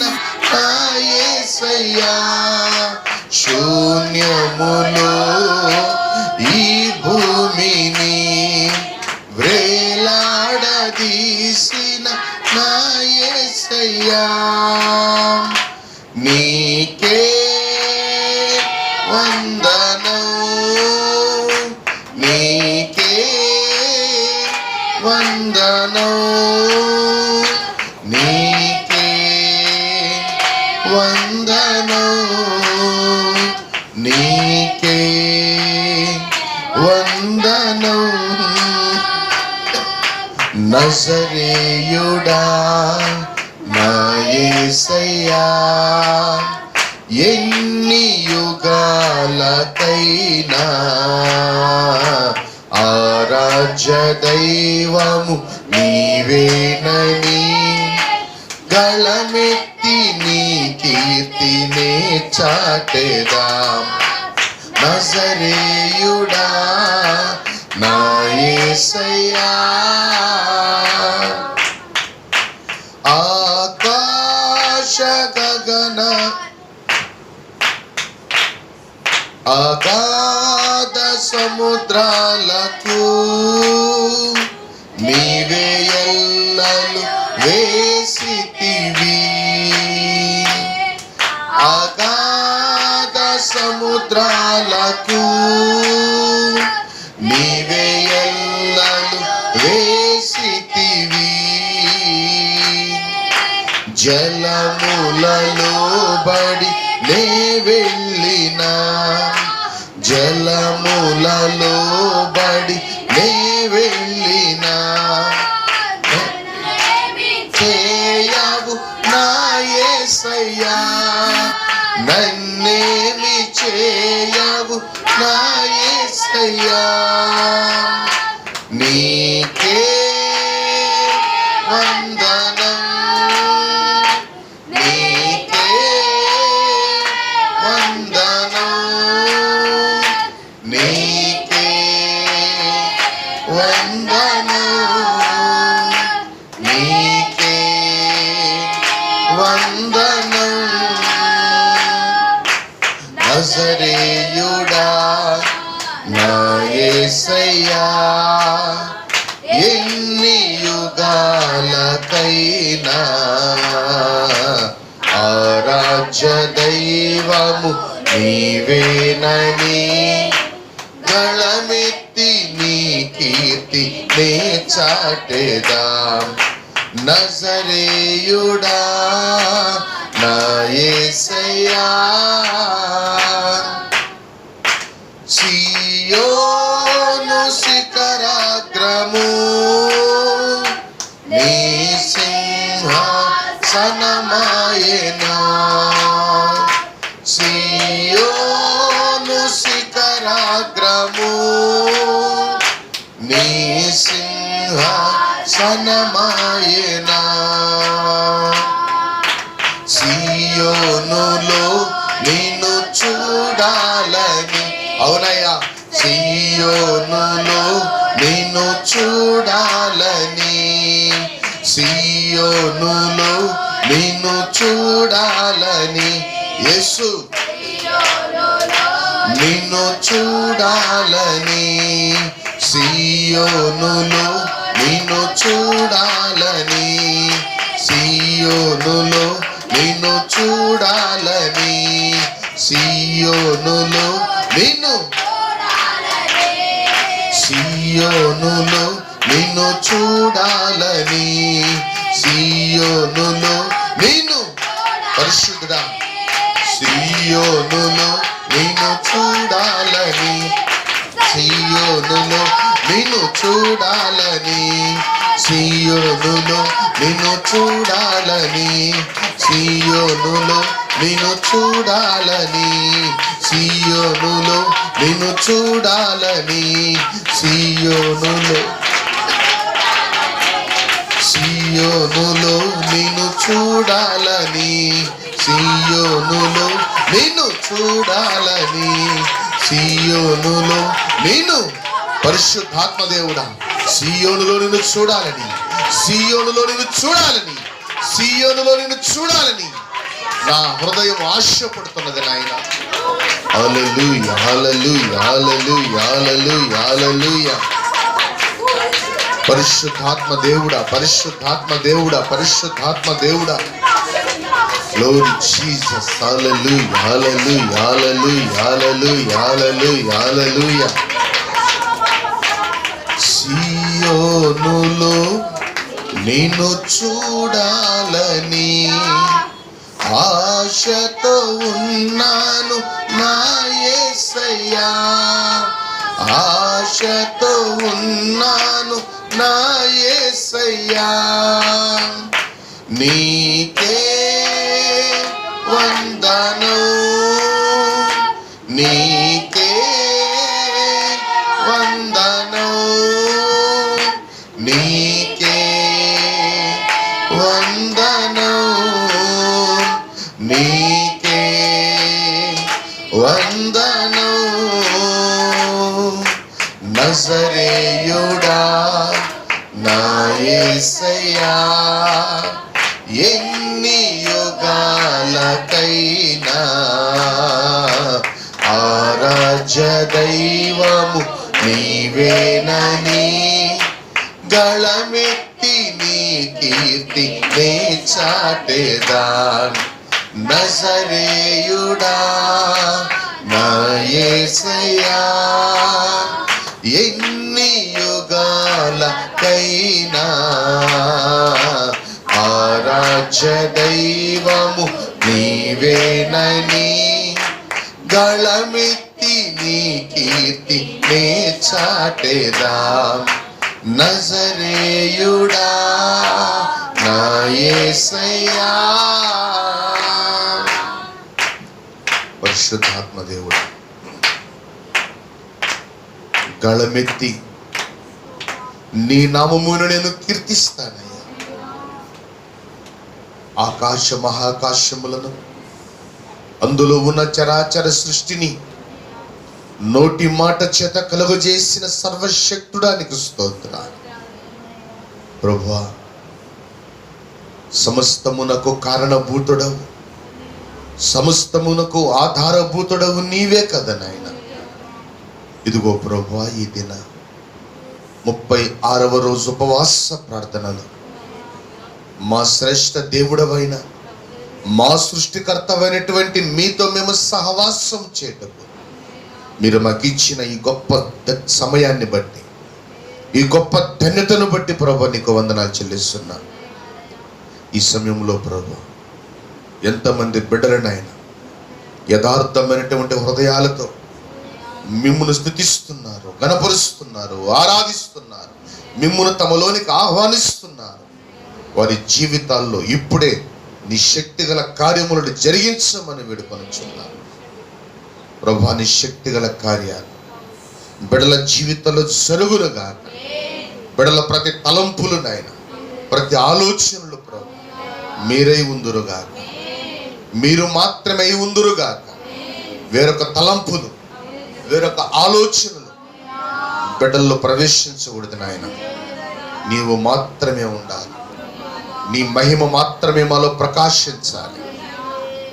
నా యేసయ్యా, శూన్యములో ఈ భూమిని వ్రేలాడదీసిన నా యేసయ్యా, నీకే వందనం, నీకే వందనం, నీకే వందనం, నీకే వందనం. నజరేయుడా నా యేసయ్యా, ఎన్ని యుగాలకైనా ఆరాధ్య దైవము నీవేనని గళమెత్తి నీ కీర్తినే చాటెదాం. నజరేయుడా నా యేసయ్యా, ఆకాశ గగన అగాధ సముద్రాలకు నీవే ఎల్లలు వేసితివి, అగాధ సముద్రాలకు నీవే ఎల్లలు వేసితివి, జలములలో బడి నే వెళ్ళినా, జలములలో బడి నే వెళ్ళినా చేయవు నా యేసయ్యా, నన్నేమి చేయవు నా యేసయ్యా, నీకే వందనం, నీకే వందనం, నీకే వందనం, నీకే వందనం. నజరేయుడా నా యేసయ్యా, ఎన్ని యుగాలకైనా ఆరాధ్య దైవము నీవేనని గళమెత్తి నీ కీర్తి నే చాటెదాం. నజరేయుడా నా యేసయ్యా, సియోను శిఖరాగ్రము నీ సింహాసనమాయెనా, సియోను శిఖరాగ్రము నీ సింహాసనమాయెనా, సియోనులో నిన్ను చూడాలని, అవునయ్యా, సియోనులో నిన్ను చూడాలని, సియోనులో నిన్ను చూడాలని, యేసు నిన్ను చూడాలని, సియోనులో నిన్ను చూడాలని, సియోనులో నిన్ను చూడాలని, సియోనులో నిన్ను, సియోనులో నిన్ను చూడాలని, సియోనులో నిన్ను, పరిశుద్ధుడా, సియోనులో నిన్ను చూడాలని, సియోనులో నిన్ను చూడాలని, సియోనులో నిన్ను చూడాలని, సియోనులో నిన్ను చూడాలని, సియోనులో నిన్ను చూడాలని, సియోనులో, సియోనులో నిన్ను చూడాలని, సియోనులో నిన్ను చూడాలని, సియోనులో నిన్ను, పరిశుద్ధాత్మ దేవుడా, సియోనులో నిన్ను చూడాలని, సియోనులో నిన్ను చూడాలని, సియోనులో నిన్ను చూడాలని, నా హృదయం ఆశపడుతున్నది నాయన. హల్లెలూయా, హల్లెలూయా, హల్లెలూయా, హల్లెలూయా, హల్లెలూయా. పరిశుద్ధాత్మ దేవుడా, పరిశుద్ధాత్మ దేవుడా, పరిశుద్ధాత్మ దేవుడా. Glory Jesus. Hallelujah, hallelujah, hallelujah, hallelujah, hallelujah, hallelujah. సియోనులో నిన్ను చూడాలని ఆశతో ఉన్నాను నా యేసయ్యా, ఆశతో ఉన్నాను నా యేసయ్యా. నీకే వందనం, నీకే వందనం, నీకే వందనం, నీకే వందనం. నజరేయుడా నా యేసయ్యా, ఎన్ని యుగాలకైనా ఆరాధ్య దైవము నీవేనని గళమెత్తి నీ కీర్తి నే చాటెదాన్. నజరేయుడా నా యేసయ్యా, ఎన్ని యుగాలకైనా ఆరాధ్య దైవము నీవేనని గళమెత్తి నీ కీర్తి నే చాటెదాం. నజరేయుడా నా యేసయ్యా. పరిశుద్ధాత్మ దేవుడు, గళమెత్తి నీ నామమును నేను కీర్తిస్తానయ్యా. ఆకాశ మహాకాశములను అందులో ఉన్న చరాచర సృష్టిని నోటి మాట చేత కలుగజేసిన సర్వశక్తుడానికి స్తోత్రాలు. ప్రభువా, సమస్తమునకు కారణభూతుడవు, సమస్తమునకు ఆధారభూతుడవు నీవే కదా నాయన. ఇదిగో ప్రభువా, ఈ దిన 36వ రోజు ఉపవాస ప్రార్థనలు మా శ్రేష్ఠ దేవుడవైన మా సృష్టికర్తమైనటువంటి మీతో మేము సహవాసం చేయటకు మీరు మాకు ఇచ్చిన ఈ గొప్ప సమయాన్ని బట్టి, ఈ గొప్ప ధన్యతను బట్టి ప్రభు నీకు వందనాలు చెల్లిస్తున్నా. ఈ సమయంలో ప్రభు ఎంతమంది బిడ్డలనైనా యథార్థమైనటువంటి హృదయాలతో మిమ్మును స్తుతిస్తున్నారు, గణపరుస్తున్నారు, ఆరాధిస్తున్నారు, మిమ్మును తమలోనికి ఆహ్వానిస్తున్నారు. వారి జీవితాల్లో ఇప్పుడే నీ శక్తి గల కార్యములను జరిగించమని వేడుకొనుచున్నారు. ప్రభువా, నీ శక్తి గల కార్యాలు బిడల జీవితంలో జరుగునుగాక. బిడల ప్రతి తలంపులు నాయన, ప్రతి ఆలోచనలు ప్రభు మీరై ఉందురుగాక, మీరు మాత్రమే ఉందురుగాక. వేరొక తలంపులు, వేరొక ఆలోచనలు బిడ్డల్లో ప్రవేశించకూడదు నాయన. నీవు మాత్రమే ఉండాలి, నీ మహిమ మాత్రమే మాలో ప్రకాశించాలి,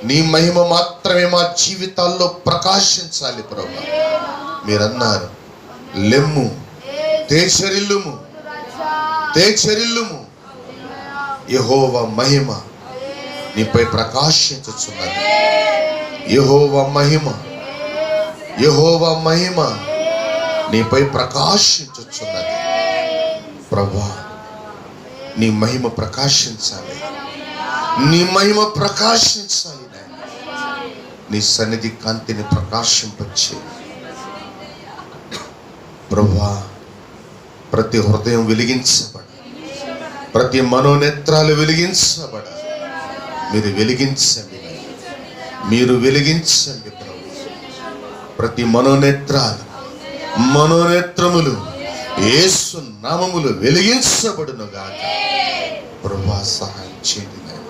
నీ మహిమ మాత్రమే మా జీవితాల్లో ప్రకాశించాలి. ప్రభు మీరన్నారు, లెమ్ము తేజరిల్లుము, తేజరిల్లుము, యెహోవా మహిమ నీపై ప్రకాశించుచున్నది. యెహోవా మహిమ, యెహోవా మహిమ నీపై ప్రకాశించుచున్నది. ప్రభువా, నీ మహిమ ప్రకాశించాలి, నీ మహిమ ప్రకాశించాలి. నీ సన్నిధి కాంతిని ప్రకాశింపచ్చే ప్రభువా. ప్రతి హృదయం వెలిగించబడ, ప్రతి మనోనేత్రాలు వెలిగించబడ. మీరు వెలిగించండి, మీరు వెలిగించండి ప్రభు. ప్రతి మనోనేత్రములు యేసు నామములు వెలిగించబడునుగాక. ప్రభువా, సహాయం చేయండి నాయన.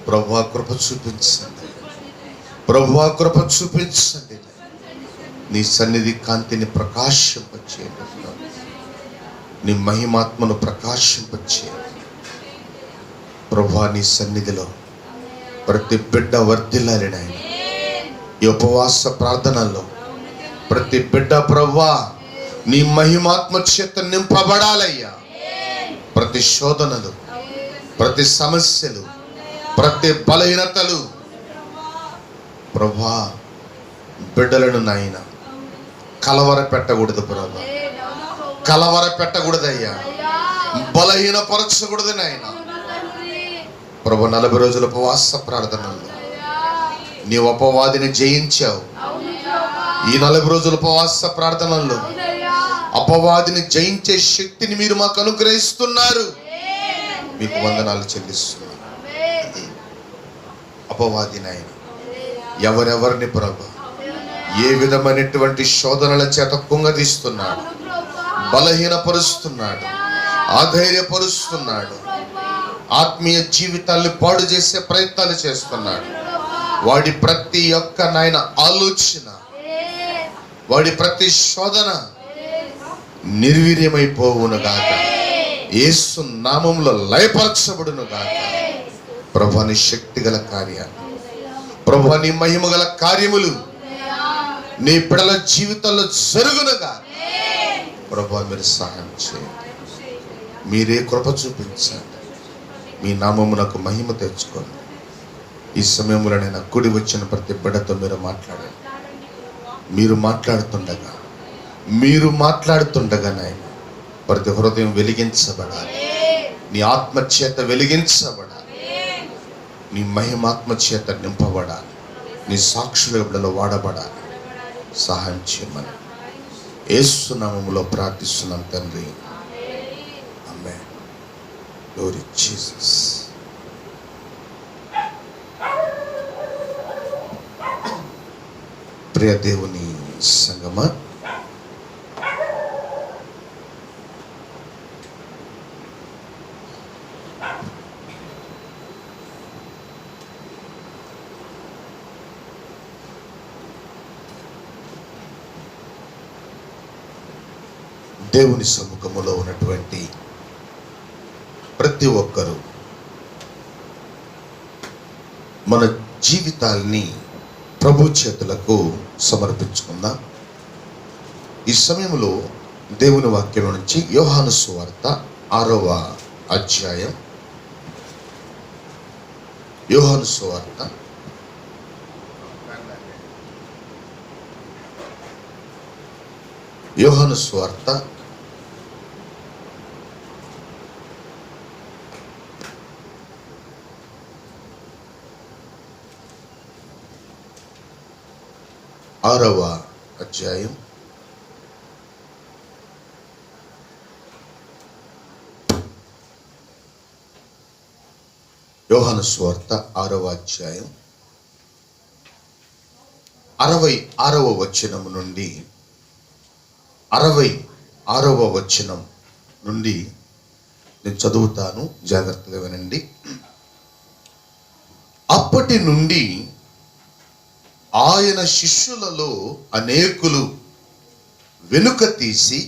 ప్రభువా, కృప చూపించండి, ప్రభువా, కృప చూపించండి. నీ సన్నిధి కాంతిని ప్రకాశింపచేయండి, నీ మహిమాత్మను ప్రకాశింపచేయండి. ప్రభువా, నీ సన్నిధిలో ప్రతి బిడ్డ వర్ధిల్లాలి నాయన. ఈ ఉపవాస ప్రార్థనల్లో ప్రతి బిడ్డ ప్రభువా నీ మహిమాత్మ చేత నింపబడాలయ్యా. ప్రతి శోధనలు, ప్రతి సమస్యలు, ప్రతి బలహీనతలు ప్రభువా బిడ్డలను నాయన కలవర పెట్టకూడదు ప్రభా, కలవర పెట్టకూడదయ్యా, బలహీనపరచకూడదు నాయన. ప్రభు 40 రోజుల ఉపవాస ప్రార్థనల్లో నీ అపవాదిని జయించావు. ఈ 40 రోజుల ఉపవాస ప్రార్థనల్లో అపవాదిని జయించే శక్తిని మీరు మాకు అనుగ్రహిస్తున్నారు. మీకు వందనాలు చెల్లిస్తున్నాను. అపవాది నాయన ఎవరెవరిని ప్రభు ఏ విధమైనటువంటి శోధనల చేత కుంగదీస్తున్నాడు, బలహీనపరుస్తున్నాడు, ఆధైర్యపరుస్తున్నాడు, ఆత్మీయ జీవితాన్ని పాడు చేసే ప్రయత్నాలు చేస్తున్నాడు. వాడి ప్రతి ఒక్క నాయన ఆలోచన, వాడి ప్రతి శోధన నిర్వీర్యమైపోవును గాక, యేసు నామములో లయపరచబడును గాక. ప్రభువా నీ శక్తి గల కార్యాలు, ప్రభువా నీ మహిమ గల కార్యములు నీ బిడ్డల జీవితంలో జరుగునుగా. ప్రభువా మీరు సహాయం చేయండి, మీరే కృప చూపించండి, మీ నామమునకు మహిమ తెచ్చుకోండి. ఈ సమయంలో నేను కూడి వచ్చిన ప్రతి బిడ్డతో మీరు మాట్లాడండి. మీరు మాట్లాడుతుండగా నాయన ప్రతి హృదయం వెలిగించబడాలి, నీ ఆత్మ చేత వెలిగించబడాలి, నీ మహిమాత్మ చేత నింపబడాలి, నీ సాక్షుల బిడ్డలో వాడబడాలి. సహాయం చేయమని యేసు నామములో ప్రార్థిస్తున్నాం తండ్రి. ఆమేన్. Glory Jesus. ప్రియ దేవుని సంగమా, దేవుని సముఖములో ఉన్నటువంటి ప్రతి ఒక్కరూ మన జీవితాల్ని ప్రభు చేతులకు సమర్పించుకుందాం. ఈ సమయంలో దేవుని వాక్యం నుంచి యోహాను సువార్త 6వ అధ్యాయం, యోహాను సువార్త 6వ అధ్యాయం 66వ వచనం నుండి 66వ వచనం నుండి నేను చదువుతాను, జాగ్రత్తగా వినండి. అప్పటి నుండి ఆయన శిష్యులలో అనేకులు వెనుక తీసి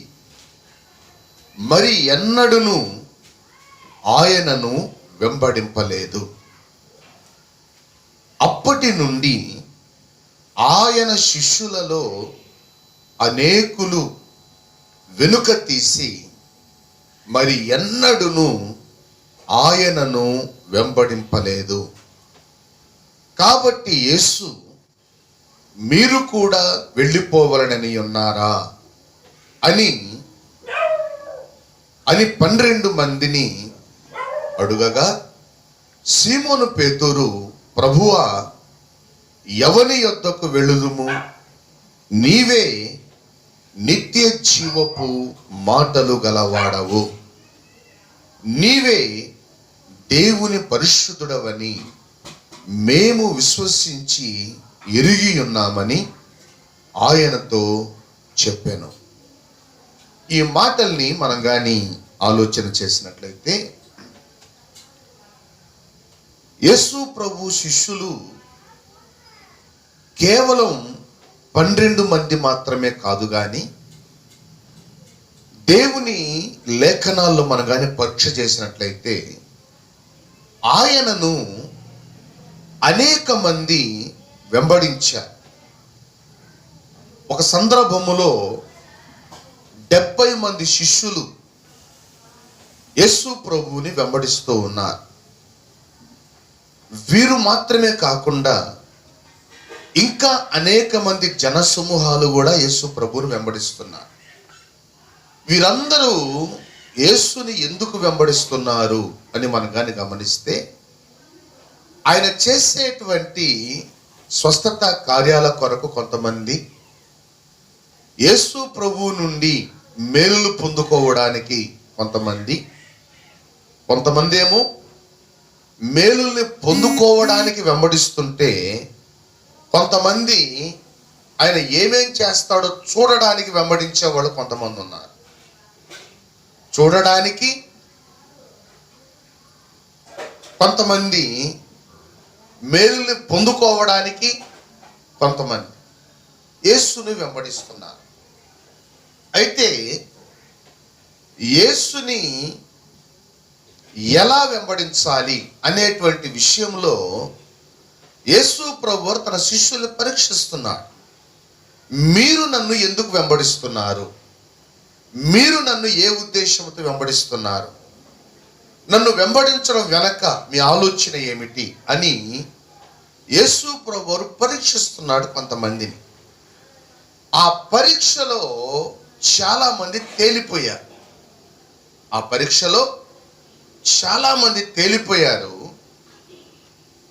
మరి ఎన్నడూను ఆయనను వెంబడింపలేదు. అప్పటి నుండి ఆయన శిష్యులలో అనేకులు వెనుక తీసి మరి ఎన్నడూను ఆయనను వెంబడింపలేదు. కాబట్టి యేసు, మీరు కూడా వెళ్ళిపోవాలని ఉన్నారా అని 12 మందిని అడుగగా, సీమోను పేతురు, ప్రభువా, ఎవని యొద్దకు వెళ్ళుదుము? నీవే నిత్య జీవపు మాటలు గలవాడవు, నీవే దేవుని పరిశుద్ధుడవని మేము విశ్వసించి ఎరిగి ఉన్నామని ఆయనతో చెప్పాను. ఈ మాటల్ని మనం కానీ ఆలోచన చేసినట్లయితే, యేసు ప్రభు శిష్యులు కేవలం 12 మంది మాత్రమే కాదు, కానీ దేవుని లేఖనాల్లో మనం కానీ పరీక్ష చేసినట్లయితే ఆయనను అనేక మంది వెంబడించారు. ఒక సందర్భములో 70 మంది శిష్యులు యేసు ప్రభువుని వెంబడిస్తూ ఉన్నారు. వీరు మాత్రమే కాకుండా ఇంకా అనేక మంది జనసమూహాలు కూడా యేసు ప్రభువుని వెంబడిస్తున్నారు. వీరందరూ యేసుని ఎందుకు వెంబడిస్తున్నారు అని మనం కానీ గమనిస్తే, ఆయన చేసేటువంటి స్వస్థత కార్యాల కొరకు కొంతమంది, యేసు ప్రభువు నుండి మేలులు పొందుకోవడానికి కొంతమంది ఏమో మేలుల్ని పొందుకోవడానికి వెంబడిస్తుంటే, కొంతమంది ఆయన ఏమేం చేస్తాడో చూడడానికి వెంబడించే వాళ్ళు కొంతమంది ఉన్నారు. చూడడానికి కొంతమంది, మేలుల్ని పొందుకోవడానికి కొంతమంది యేసుని వెంబడిస్తున్నారు. అయితే యేసుని ఎలా వెంబడించాలి అనేటువంటి విషయంలో యేసు ప్రభువు తన శిష్యుల్ని పరీక్షిస్తున్నాడు. మీరు నన్ను ఎందుకు వెంబడిస్తున్నారు? మీరు నన్ను ఏ ఉద్దేశంతో వెంబడిస్తున్నారు? నన్ను వెంబడించడం వెనక మీ ఆలోచన ఏమిటి అని యేసు ప్రభువు పరీక్షిస్తున్నాడు కొంతమందిని. ఆ పరీక్షలో చాలా మంది తేలిపోయారు.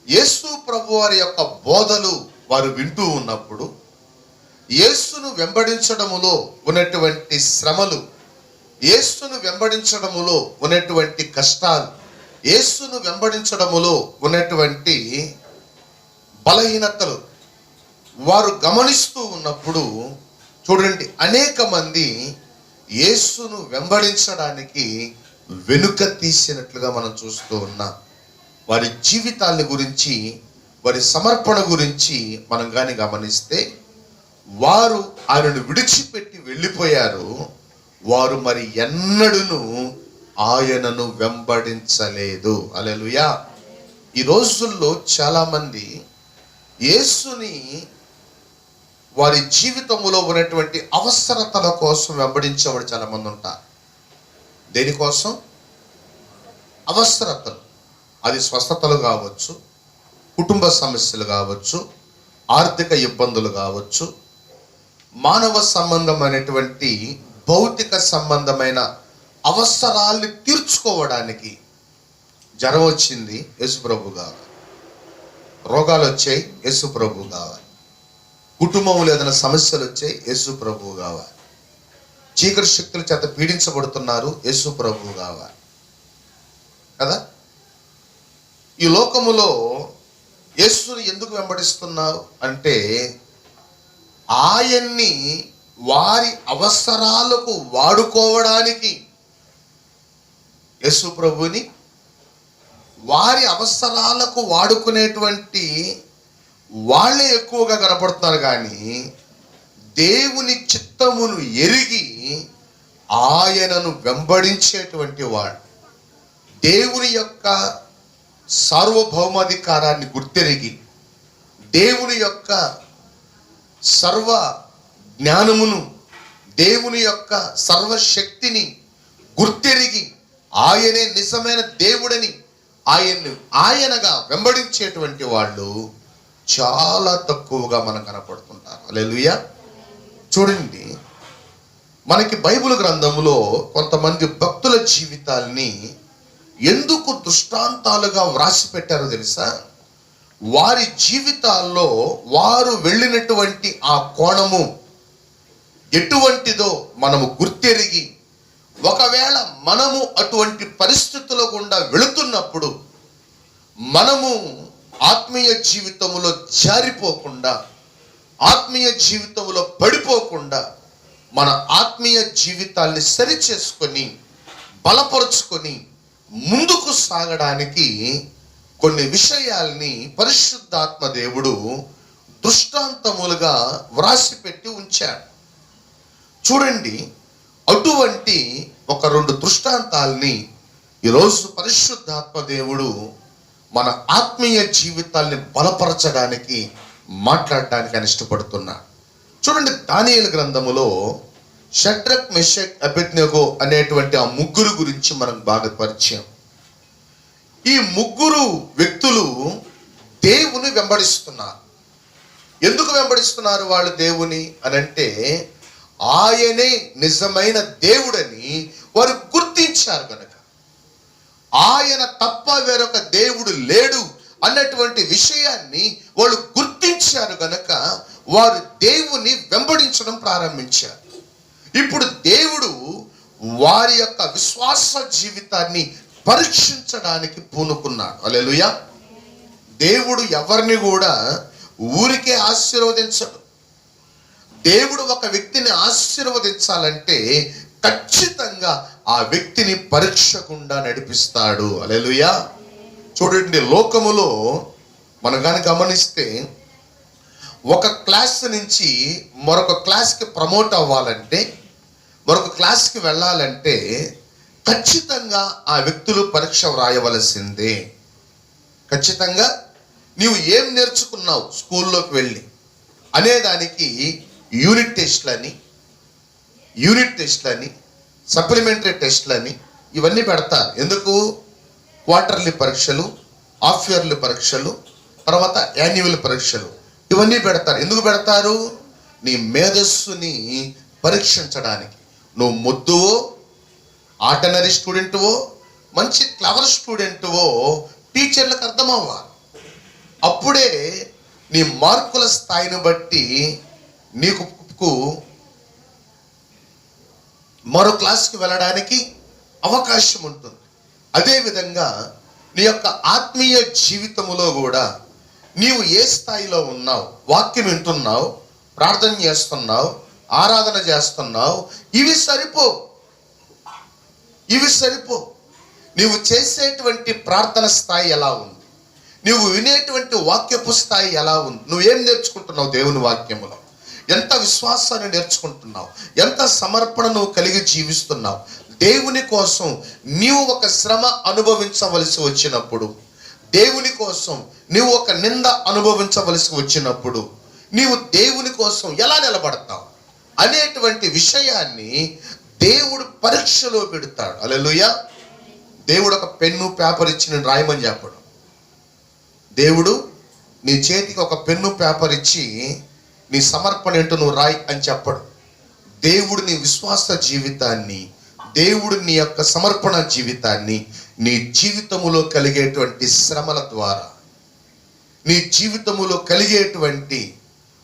యేసు ప్రభు వారి యొక్క బోధలు వారు వింటూ ఉన్నప్పుడు, యేసును వెంబడించడములో ఉన్నటువంటి శ్రమలు, యేసును వెంబడించడములో ఉన్నటువంటి కష్టాలు, యేసును వెంబడించడములో ఉన్నటువంటి బలహీనతలు వారు గమనిస్తూ ఉన్నప్పుడు, చూడండి, అనేక మంది యేసును వెంబడించడానికి వెనుక తీసినట్లుగా మనం చూస్తూ ఉన్నాం. వారి జీవితాల గురించి, వారి సమర్పణ గురించి మనం కానీ గమనిస్తే, వారు ఆయనను విడిచిపెట్టి వెళ్ళిపోయారు. వారు మరి ఎన్నడూను ఆయనను వెంబడించలేదు. హల్లెలూయా. ఈ రోజుల్లో చాలా మంది యేసుని వారి జీవితంలో ఉన్నటువంటి అవసరతల కోసం వెంబడించేవాడు చాలా మంది ఉంటారు. దేనికోసం? అవసరతలు. అది స్వస్థతలు కావచ్చు, కుటుంబ సమస్యలు కావచ్చు, ఆర్థిక ఇబ్బందులు కావచ్చు, మానవ సంబంధమైనటువంటి భౌతిక సంబంధమైన అవసరాల్ని తీర్చుకోవడానికి. జ్వరం వచ్చింది, యేసు ప్రభు కావాలి. రోగాలు వచ్చాయి, యేసు ప్రభు కావాలి. కుటుంబంలో ఏదైనా సమస్యలు వచ్చాయి, యేసు ప్రభువు కావాలి. చీకటి శక్తుల చేత పీడించబడుతున్నారు, యేసు ప్రభువు కావాలి కదా. ఈ లోకములో యేసుని ఎందుకు వెంబడిస్తున్నావు అంటే, ఆయన్ని వారి అవసరాలకు వాడుకోవడానికి, యేసు ప్రభుని వారి అవసరాలకు వాడుకునేటువంటి వాళ్ళే ఎక్కువగా కనపడుతున్నారు. కానీ దేవుని చిత్తమును ఎరిగి ఆయనను వెంబడించేటువంటి వాడు, దేవుని యొక్క సార్వభౌమాధికారాన్ని గుర్తెరిగి, దేవుని యొక్క సర్వ జ్ఞానమును, దేవుని యొక్క సర్వశక్తిని గుర్తెరిగి, ఆయనే నిజమైన దేవుడని ఆయనగా వెంబడించేటువంటి వాళ్ళు చాలా తక్కువగా మనం కనపడుతుంటారు. హల్లెలూయా. చూడండి, మనకి బైబిల్ గ్రంథంలో కొంతమంది భక్తుల జీవితాల్ని ఎందుకు దృష్టాంతాలుగా వ్రాసి పెట్టారో తెలుసా? వారి జీవితాల్లో వారు వెళ్ళినటువంటి ఆ కోణము ఎటువంటిదో మనము గుర్తెరిగి, ఒకవేళ మనము అటువంటి పరిస్థితుల గుండా వెళుతున్నప్పుడు మనము ఆత్మీయ జీవితంలో జారిపోకుండా, ఆత్మీయ జీవితంలో పడిపోకుండా, మన ఆత్మీయ జీవితాల్ని సరిచేసుకొని బలపరుచుకొని ముందుకు సాగడానికి కొన్ని విషయాల్ని పరిశుద్ధాత్మ దేవుడు దృష్టాంతములుగా వ్రాసిపెట్టి ఉంచాడు. చూడండి, అటువంటి ఒక 2 దృష్టాంతాల్ని ఈరోజు పరిశుద్ధాత్మ దేవుడు మన ఆత్మీయ జీవితాల్ని బలపరచడానికి మాట్లాడడానికి ఆయన ఇష్టపడుతున్నాడు. చూడండి, దానియేలు గ్రంథములో షడ్రక్, మెషక్, అబేద్నెగో అనేటువంటి ఆ ముగ్గురు గురించి మనకు బాగా పరిచయం. ఈ ముగ్గురు వ్యక్తులు దేవుని వెంబడిస్తున్నారు. ఎందుకు వెంబడిస్తున్నారు వాళ్ళు దేవుని అని అంటే, ఆయనే నిజమైన దేవుడని వారు గుర్తించారు కనుక, ఆయన తప్ప వేరొక దేవుడు లేడు అన్నటువంటి విషయాన్ని వాళ్ళు గుర్తించారు కనుక వారు దేవుని వెంబడించడం ప్రారంభించారు. ఇప్పుడు దేవుడు వారి యొక్క విశ్వాస జీవితాన్ని పరీక్షించడానికి పూనుకున్నాడు. హల్లెలూయా. దేవుడు ఎవరిని కూడా ఊరికే ఆశీర్వదించడు. దేవుడు ఒక వ్యక్తిని ఆశీర్వదించాలంటే ఖచ్చితంగా ఆ వ్యక్తిని పరీక్ష గుండా నడిపిస్తాడు. హల్లెలూయా. చూడండి, లోకములో మనం కానీ గమనిస్తే ఒక క్లాస్ నుంచి మరొక క్లాస్కి ప్రమోట్ అవ్వాలంటే, మరొక క్లాస్కి వెళ్ళాలంటే ఖచ్చితంగా ఆ వ్యక్తులు పరీక్ష వ్రాయవలసిందే. ఖచ్చితంగా నీవు ఏం నేర్చుకున్నావు స్కూల్లోకి వెళ్ళి అనేదానికి యూనిట్ టెస్ట్లని, సప్లిమెంటరీ టెస్ట్లని ఇవన్నీ పెడతారు. ఎందుకు? క్వార్టర్లీ పరీక్షలు, హాఫ్ ఇయర్లీ పరీక్షలు, తర్వాత యాన్యువల్ పరీక్షలు ఇవన్నీ పెడతారు. ఎందుకు పెడతారు? నీ మేధస్సుని పరీక్షించడానికి. నువ్వు మొద్దువో, ఆర్డినరీ స్టూడెంటువో, మంచి క్లవర్ స్టూడెంటువో టీచర్లకు అర్థమవ్వాలి. అప్పుడే నీ మార్కుల స్థాయిని బట్టి నీకు మరో క్లాస్కి వెళ్ళడానికి అవకాశం ఉంటుంది. అదేవిధంగా నీ యొక్క ఆత్మీయ జీవితములో కూడా నీవు ఏ స్థాయిలో ఉన్నావు, వాక్యం వింటున్నావు, ప్రార్థన చేస్తున్నావు, ఆరాధన చేస్తున్నావు, ఇవి సరిపో. నీవు చేసేటువంటి ప్రార్థన స్థాయి ఎలా ఉంది, నువ్వు వినేటువంటి వాక్యపు స్థాయి ఎలా ఉంది, నువ్వేం నేర్చుకుంటున్నావు దేవుని వాక్యములో, ఎంత విశ్వాసాన్ని నేర్చుకుంటున్నావు, ఎంత సమర్పణ నువ్వు కలిగి జీవిస్తున్నావు. దేవుని కోసం నీవు ఒక శ్రమ అనుభవించవలసి వచ్చినప్పుడు, దేవుని కోసం నీవు ఒక నింద అనుభవించవలసి వచ్చినప్పుడు నీవు దేవుని కోసం ఎలా నిలబడతావు అనేటువంటి విషయాన్ని దేవుడు పరీక్షలో పెడతాడు. హల్లెలూయా. దేవుడు ఒక పెన్ను పేపర్ ఇచ్చి నేను రాయమని చెప్పడు. దేవుడు నీ చేతికి ఒక పెన్ను పేపర్ ఇచ్చి నీ సమర్పణ ఏంటో నువ్వు రాయి అని చెప్పడు. దేవుడు నీ విశ్వాస జీవితాన్ని, దేవుడు నీ యొక్క సమర్పణ జీవితాన్ని నీ జీవితములో కలిగేటువంటి శ్రమల ద్వారా, నీ జీవితములో కలిగేటువంటి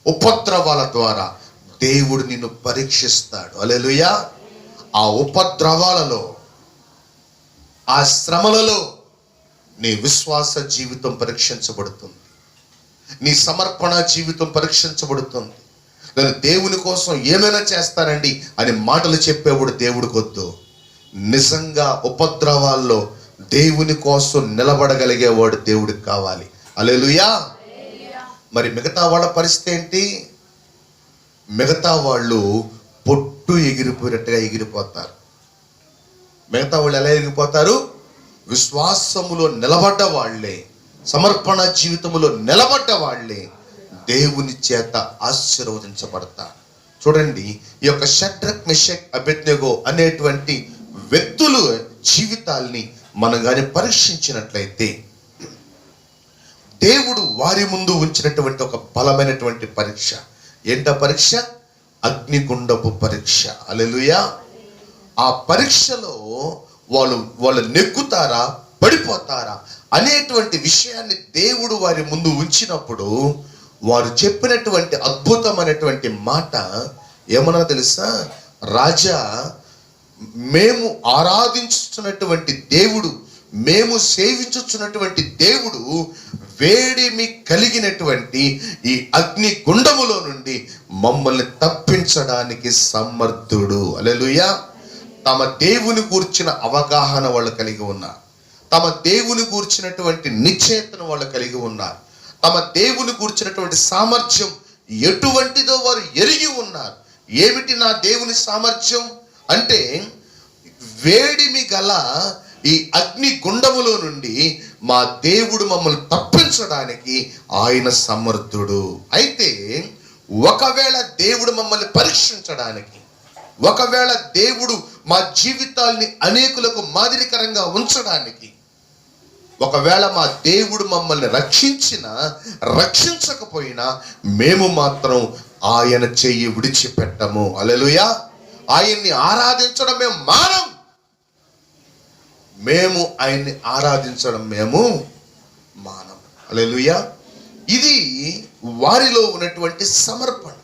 ఉపద్రవాల ద్వారా దేవుడు నిన్ను పరీక్షిస్తాడు. హల్లెలూయా. ఆ ఉపద్రవాలలో, ఆ శ్రమలలో నీ విశ్వాస జీవితం పరీక్షించబడుతుంది, నీ సమర్పణ జీవితం పరీక్షించబడుతుంది. నేను దేవుని కోసం ఏమైనా చేస్తానండి అని మాటలు చెప్పేవాడు దేవుడికి వద్దు. నిజంగా ఉపద్రవాల్లో దేవుని కోసం నిలబడగలిగేవాడు దేవుడికి కావాలి. హల్లెలూయా. మరి మిగతా వాళ్ళ పరిస్థితి ఏంటి? మిగతా వాళ్ళు పొట్టు ఎగిరిపోయినట్టుగా ఎగిరిపోతారు. మిగతా వాళ్ళు ఎలా ఎగిరిపోతారు? విశ్వాసములో నిలబడ్డ వాళ్ళే, సమర్పణ జీవితములో నిలబడ్డ వాళ్ళే దేవుని చేత ఆశీర్వదించబడతారు. చూడండి, ఈ యొక్క షడ్రక్, మెషక్, అబేద్నెగో అనేటువంటి వ్యక్తుల జీవితాల్ని మనం కానీ పరీక్షించినట్లయితే దేవుడు వారి ముందు ఉంచినటువంటి ఒక బలమైనటువంటి పరీక్ష. ఏంట పరీక్ష? అగ్నిగుండపు పరీక్ష. హల్లెలూయా. ఆ పరీక్షలో వాళ్ళు నెగ్గుతారా, పడిపోతారా అనేటువంటి విషయాన్ని దేవుడు వారి ముందు ఉంచినప్పుడు వారు చెప్పినటువంటి అద్భుతమైనటువంటి మాట ఏమన్నా తెలుసా? రాజా, మేము ఆరాధించుతున్నటువంటి దేవుడు, మేము సేవించుతున్నటువంటి దేవుడు వేడిమి కలిగినటువంటి ఈ అగ్ని గుండములో నుండి మమ్మల్ని తప్పించడానికి సమర్థుడు. హల్లెలూయా. తమ దేవుని గూర్చిన అవగాహన వాళ్ళు కలిగి ఉన్నారు, తమ దేవుని గూర్చినటువంటి నిశ్చయతను వాళ్ళు కలిగి ఉన్నారు, తమ దేవుని గూర్చినటువంటి సామర్థ్యం ఎటువంటిదో వారు ఎరిగి ఉన్నారు. ఏమిటి నా దేవుని సామర్థ్యం అంటే, వేడిమి గల ఈ అగ్ని గుండములో నుండి మా దేవుడు మమ్మల్ని తప్పించడానికి ఆయన సమర్థుడు. అయితే ఒకవేళ దేవుడు మమ్మల్ని పరీక్షించడానికి, ఒకవేళ దేవుడు మా జీవితాల్ని అనేకులకు మాదిరికరంగా ఉంచడానికి, ఒకవేళ మా దేవుడు మమ్మల్ని రక్షించకపోయినా మేము మాత్రం ఆయన చెయ్యి విడిచిపెట్టము. హల్లెలూయా. ఆయన్ని ఆరాధించడం మేము మానం. మేము ఆయన్ని ఆరాధించడం మేము మానం. హల్లెలూయా. ఇది వారిలో ఉన్నటువంటి సమర్పణ.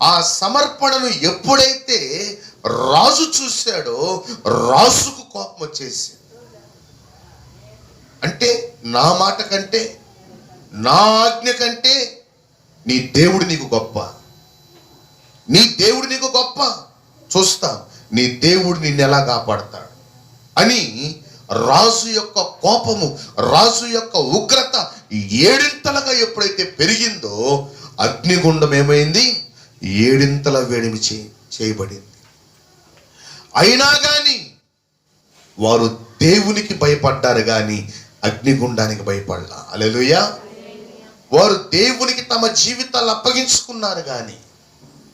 ఆ సమర్పణను ఎప్పుడైతే రాజు చూశాడో రాజుకు కోపం వచ్చేసి, అంటే నా మాట కంటే, నా ఆజ్ఞ కంటే నీ దేవుడు నీకు గొప్ప, నీ దేవుడు నీకు గొప్ప, చూస్తా నీ దేవుడు నిన్ను ఎలా కాపాడతాడు అని రాజు యొక్క కోపము, రాజు యొక్క ఉగ్రత ఏడింతలుగా ఎప్పుడైతే పెరిగిందో అగ్నిగుండం ఏమైంది? ఏడింతల వేడిమి చేయబడింది. అయినా కానీ వారు దేవునికి భయపడ్డారు కానీ అగ్నిగుండానికి భయపడలా. హల్లెలూయా. వారు దేవునికి తమ జీవితాలు అప్పగించుకున్నారు కానీ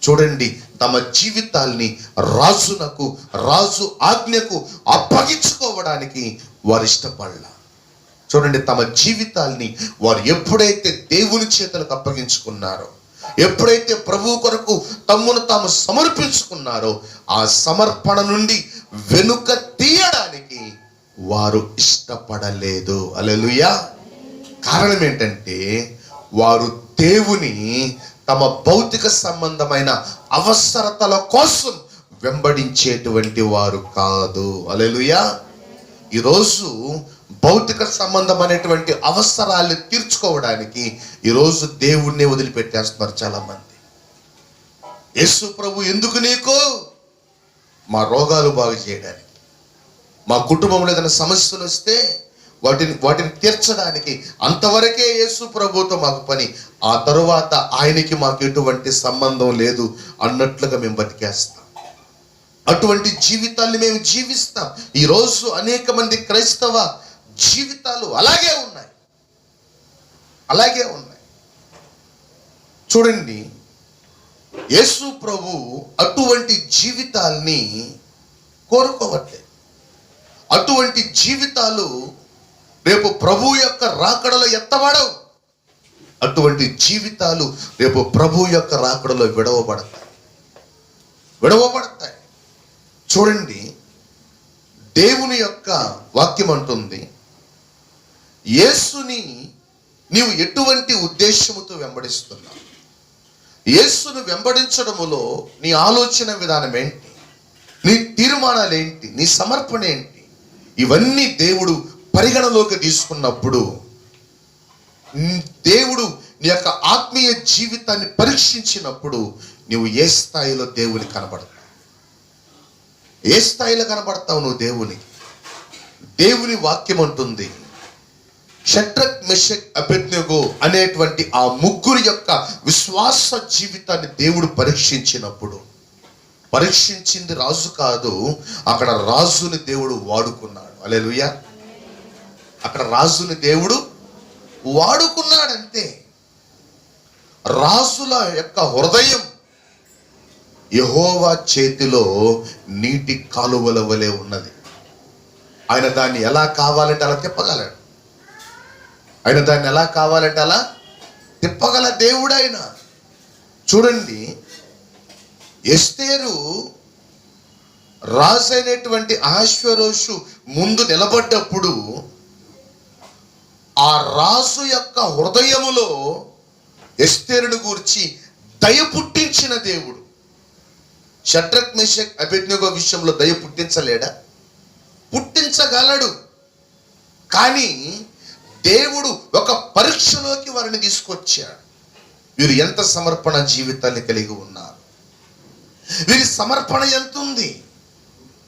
చూడండి, తమ జీవితాల్ని రాజు ఆజ్ఞకు అప్పగించుకోవడానికి వారు ఇష్టపడలా. చూడండి, తమ జీవితాల్ని వారు ఎప్పుడైతే దేవుని చేతులకు అప్పగించుకున్నారో, ఎప్పుడైతే ప్రభువు కొరకు తమ్మును తాము సమర్పించుకున్నారో, ఆ సమర్పణ నుండి వెనుక తీయడానికి వారు ఇష్టపడలేదు. హల్లెలూయా. కారణం ఏంటంటే వారు దేవుని తమ భౌతిక సంబంధమైన అవసరతల కోసం వెంబడించేటువంటి వారు కాదు. హల్లెలూయా. ఈరోజు భౌతిక సంబంధమైనటువంటి అవసరాలు తీర్చుకోవడానికి ఈరోజు దేవుణ్ణి వదిలిపెట్టేస్తున్నారు చాలా మంది. యేసు ప్రభు ఎందుకు నీకు? మా రోగాలు బాగు చేయడానికి, మా కుటుంబంలో ఏదైనా సమస్యలు వస్తే వాటిని తీర్చడానికి, అంతవరకే యేసు ప్రభుతో మాకు పని, ఆ తరువాత ఆయనకి మాకు ఎటువంటి సంబంధం లేదు అన్నట్లుగా మేము బతికేస్తాం. అటువంటి జీవితాన్ని మేము జీవిస్తాం. ఈరోజు అనేక మంది క్రైస్తవ జీవితాలు అలాగే ఉన్నాయి. చూడండి, యేసు ప్రభు అటువంటి జీవితాల్ని కోరుకోవట్లేదు. అటువంటి జీవితాలు రేపు ప్రభు యొక్క రాకడలో ఎత్తబడవు. అటువంటి జీవితాలు రేపు ప్రభు యొక్క రాకడలో విడవబడతాయి. చూడండి, దేవుని యొక్క వాక్యం అంటుంది, యేసుని నీవు ఎటువంటి ఉద్దేశముతో వెంబడిస్తున్నావు? యేసును వెంబడించడములో నీ ఆలోచన విధానం ఏంటి? నీ తీర్మానాలు ఏంటి? నీ సమర్పణ ఏంటి? ఇవన్నీ దేవుడు పరిగణలోకి తీసుకున్నప్పుడు, దేవుడు నీ యొక్క ఆత్మీయ జీవితాన్ని పరీక్షించినప్పుడు నువ్వు ఏ స్థాయిలో దేవుని కనబడతావు? ఏ స్థాయిలో కనబడతావు నువ్వు దేవునికి? దేవుని వాక్యం అంటుంది, షడ్రక్, మెషక్, అబేద్నెగో అనేటువంటి ఆ ముగ్గురు యొక్క విశ్వాస జీవితాన్ని దేవుడు పరీక్షించినప్పుడు, పరీక్షించింది రాజు కాదు, అక్కడ రాజుని దేవుడు వాడుకున్నాడు. హల్లెలూయా. అక్కడ రాజుని దేవుడు వాడుకున్నాడంతే. రాజుల యొక్క హృదయం యెహోవా చేతిలో నీటి కాలువల వలె ఉన్నది. ఆయన దాన్ని ఎలా కావాలంటే అలా తిప్పగలడు. ఆయన దాన్ని ఎలా కావాలంటే అలా తిప్పగల దేవుడు ఆయన. చూడండి, ఎస్తేరు రాజు అయినటువంటి అహష్వేరోషు ముందు నిలబడ్డప్పుడు ఆ రాజు యొక్క హృదయములో ఎస్తేరును గూర్చి దయ పుట్టించిన దేవుడు. షడ్రక్, మెషక్, అబేద్నెగో విషయంలో దయ పుట్టించలేడా? పుట్టించగలడు. కానీ దేవుడు ఒక పరీక్షలోకి వారిని తీసుకొచ్చాడు. వీరు ఎంత సమర్పణ జీవితాన్ని కలిగి ఉన్నారు, వీరి సమర్పణ ఎంత ఉంది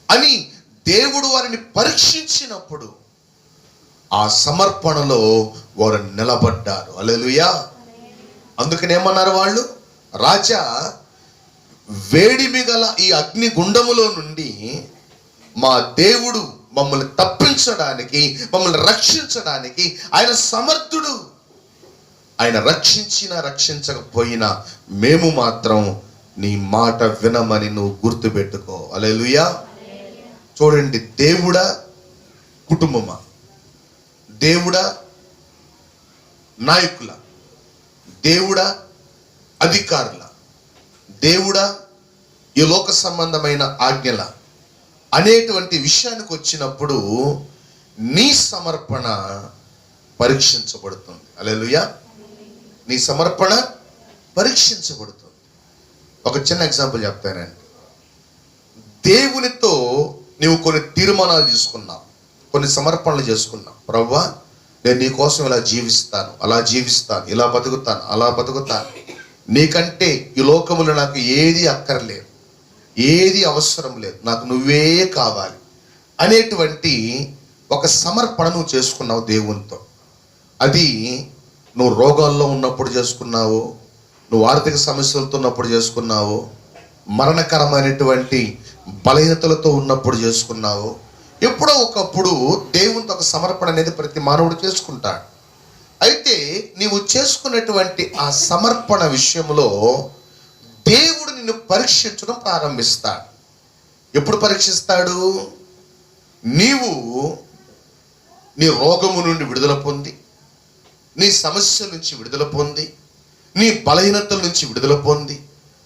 అని దేవుడు వారిని పరీక్షించినప్పుడు ఆ సమర్పణలో వారు నిలబడ్డారు. హల్లెలూయా. అందుకని ఏమన్నారు వాళ్ళు? రాజా, వేడిమి గల ఈ అగ్ని గుండములో నుండి మా దేవుడు మమ్మల్ని తప్పించడానికి, మమ్మల్ని రక్షించడానికి ఆయన సమర్థుడు. ఆయన రక్షించినా రక్షించకపోయినా మేము మాత్రం నీ మాట వినమని నువ్వు గుర్తుపెట్టుకో. హల్లెలూయా. చూడండి, దేవుడా కుటుంబమా, దేవుడా నాయకుల, దేవుడా అధికారుల, దేవుడా ఈ లోక సంబంధమైన ఆజ్ఞల అనేటువంటి విషయానికి వచ్చినప్పుడు నీ సమర్పణ పరీక్షించబడుతుంది. హల్లెలూయా. నీ సమర్పణ పరీక్షించబడుతుంది. ఒక చిన్న ఎగ్జాంపుల్ చెప్తానండి. దేవునితో నీవు కొన్ని తీర్మానాలు చేసుకున్నావు, కొన్ని సమర్పణలు చేసుకున్నావు. ప్రభువా, నేను నీ కోసం ఇలా జీవిస్తాను, అలా జీవిస్తాను, ఇలా బతుకుతాను, అలా బతుకుతాను. నీకంటే ఈ లోకములో నాకు ఏది అక్కర్లేదు, ఏది అవసరం లేదు, నాకు నువ్వే కావాలి అనేటువంటి ఒక సమర్పణ నువ్వు చేసుకున్నావు దేవునితో. అది నువ్వు రోగాల్లో ఉన్నప్పుడు చేసుకున్నావు, నువ్వు ఆర్థిక సమస్యలతో ఉన్నప్పుడు చేసుకున్నావు, మరణకరమైనటువంటి బలహీనతలతో ఉన్నప్పుడు చేసుకున్నావు. ఎప్పుడో ఒకప్పుడు దేవునితో ఒక సమర్పణ అనేది ప్రతి మానవుడు చేసుకుంటాడు. అయితే నీవు చేసుకున్నటువంటి ఆ సమర్పణ విషయంలో దేవుడు నిన్ను పరీక్షించడం ప్రారంభిస్తాడు. ఎప్పుడు పరీక్షిస్తాడు? నీవు నీ రోగము నుండి విడుదల పొంది, నీ సమస్యల నుంచి విడుదల పొంది, నీ బలహీనతల నుంచి విడుదల పొంది,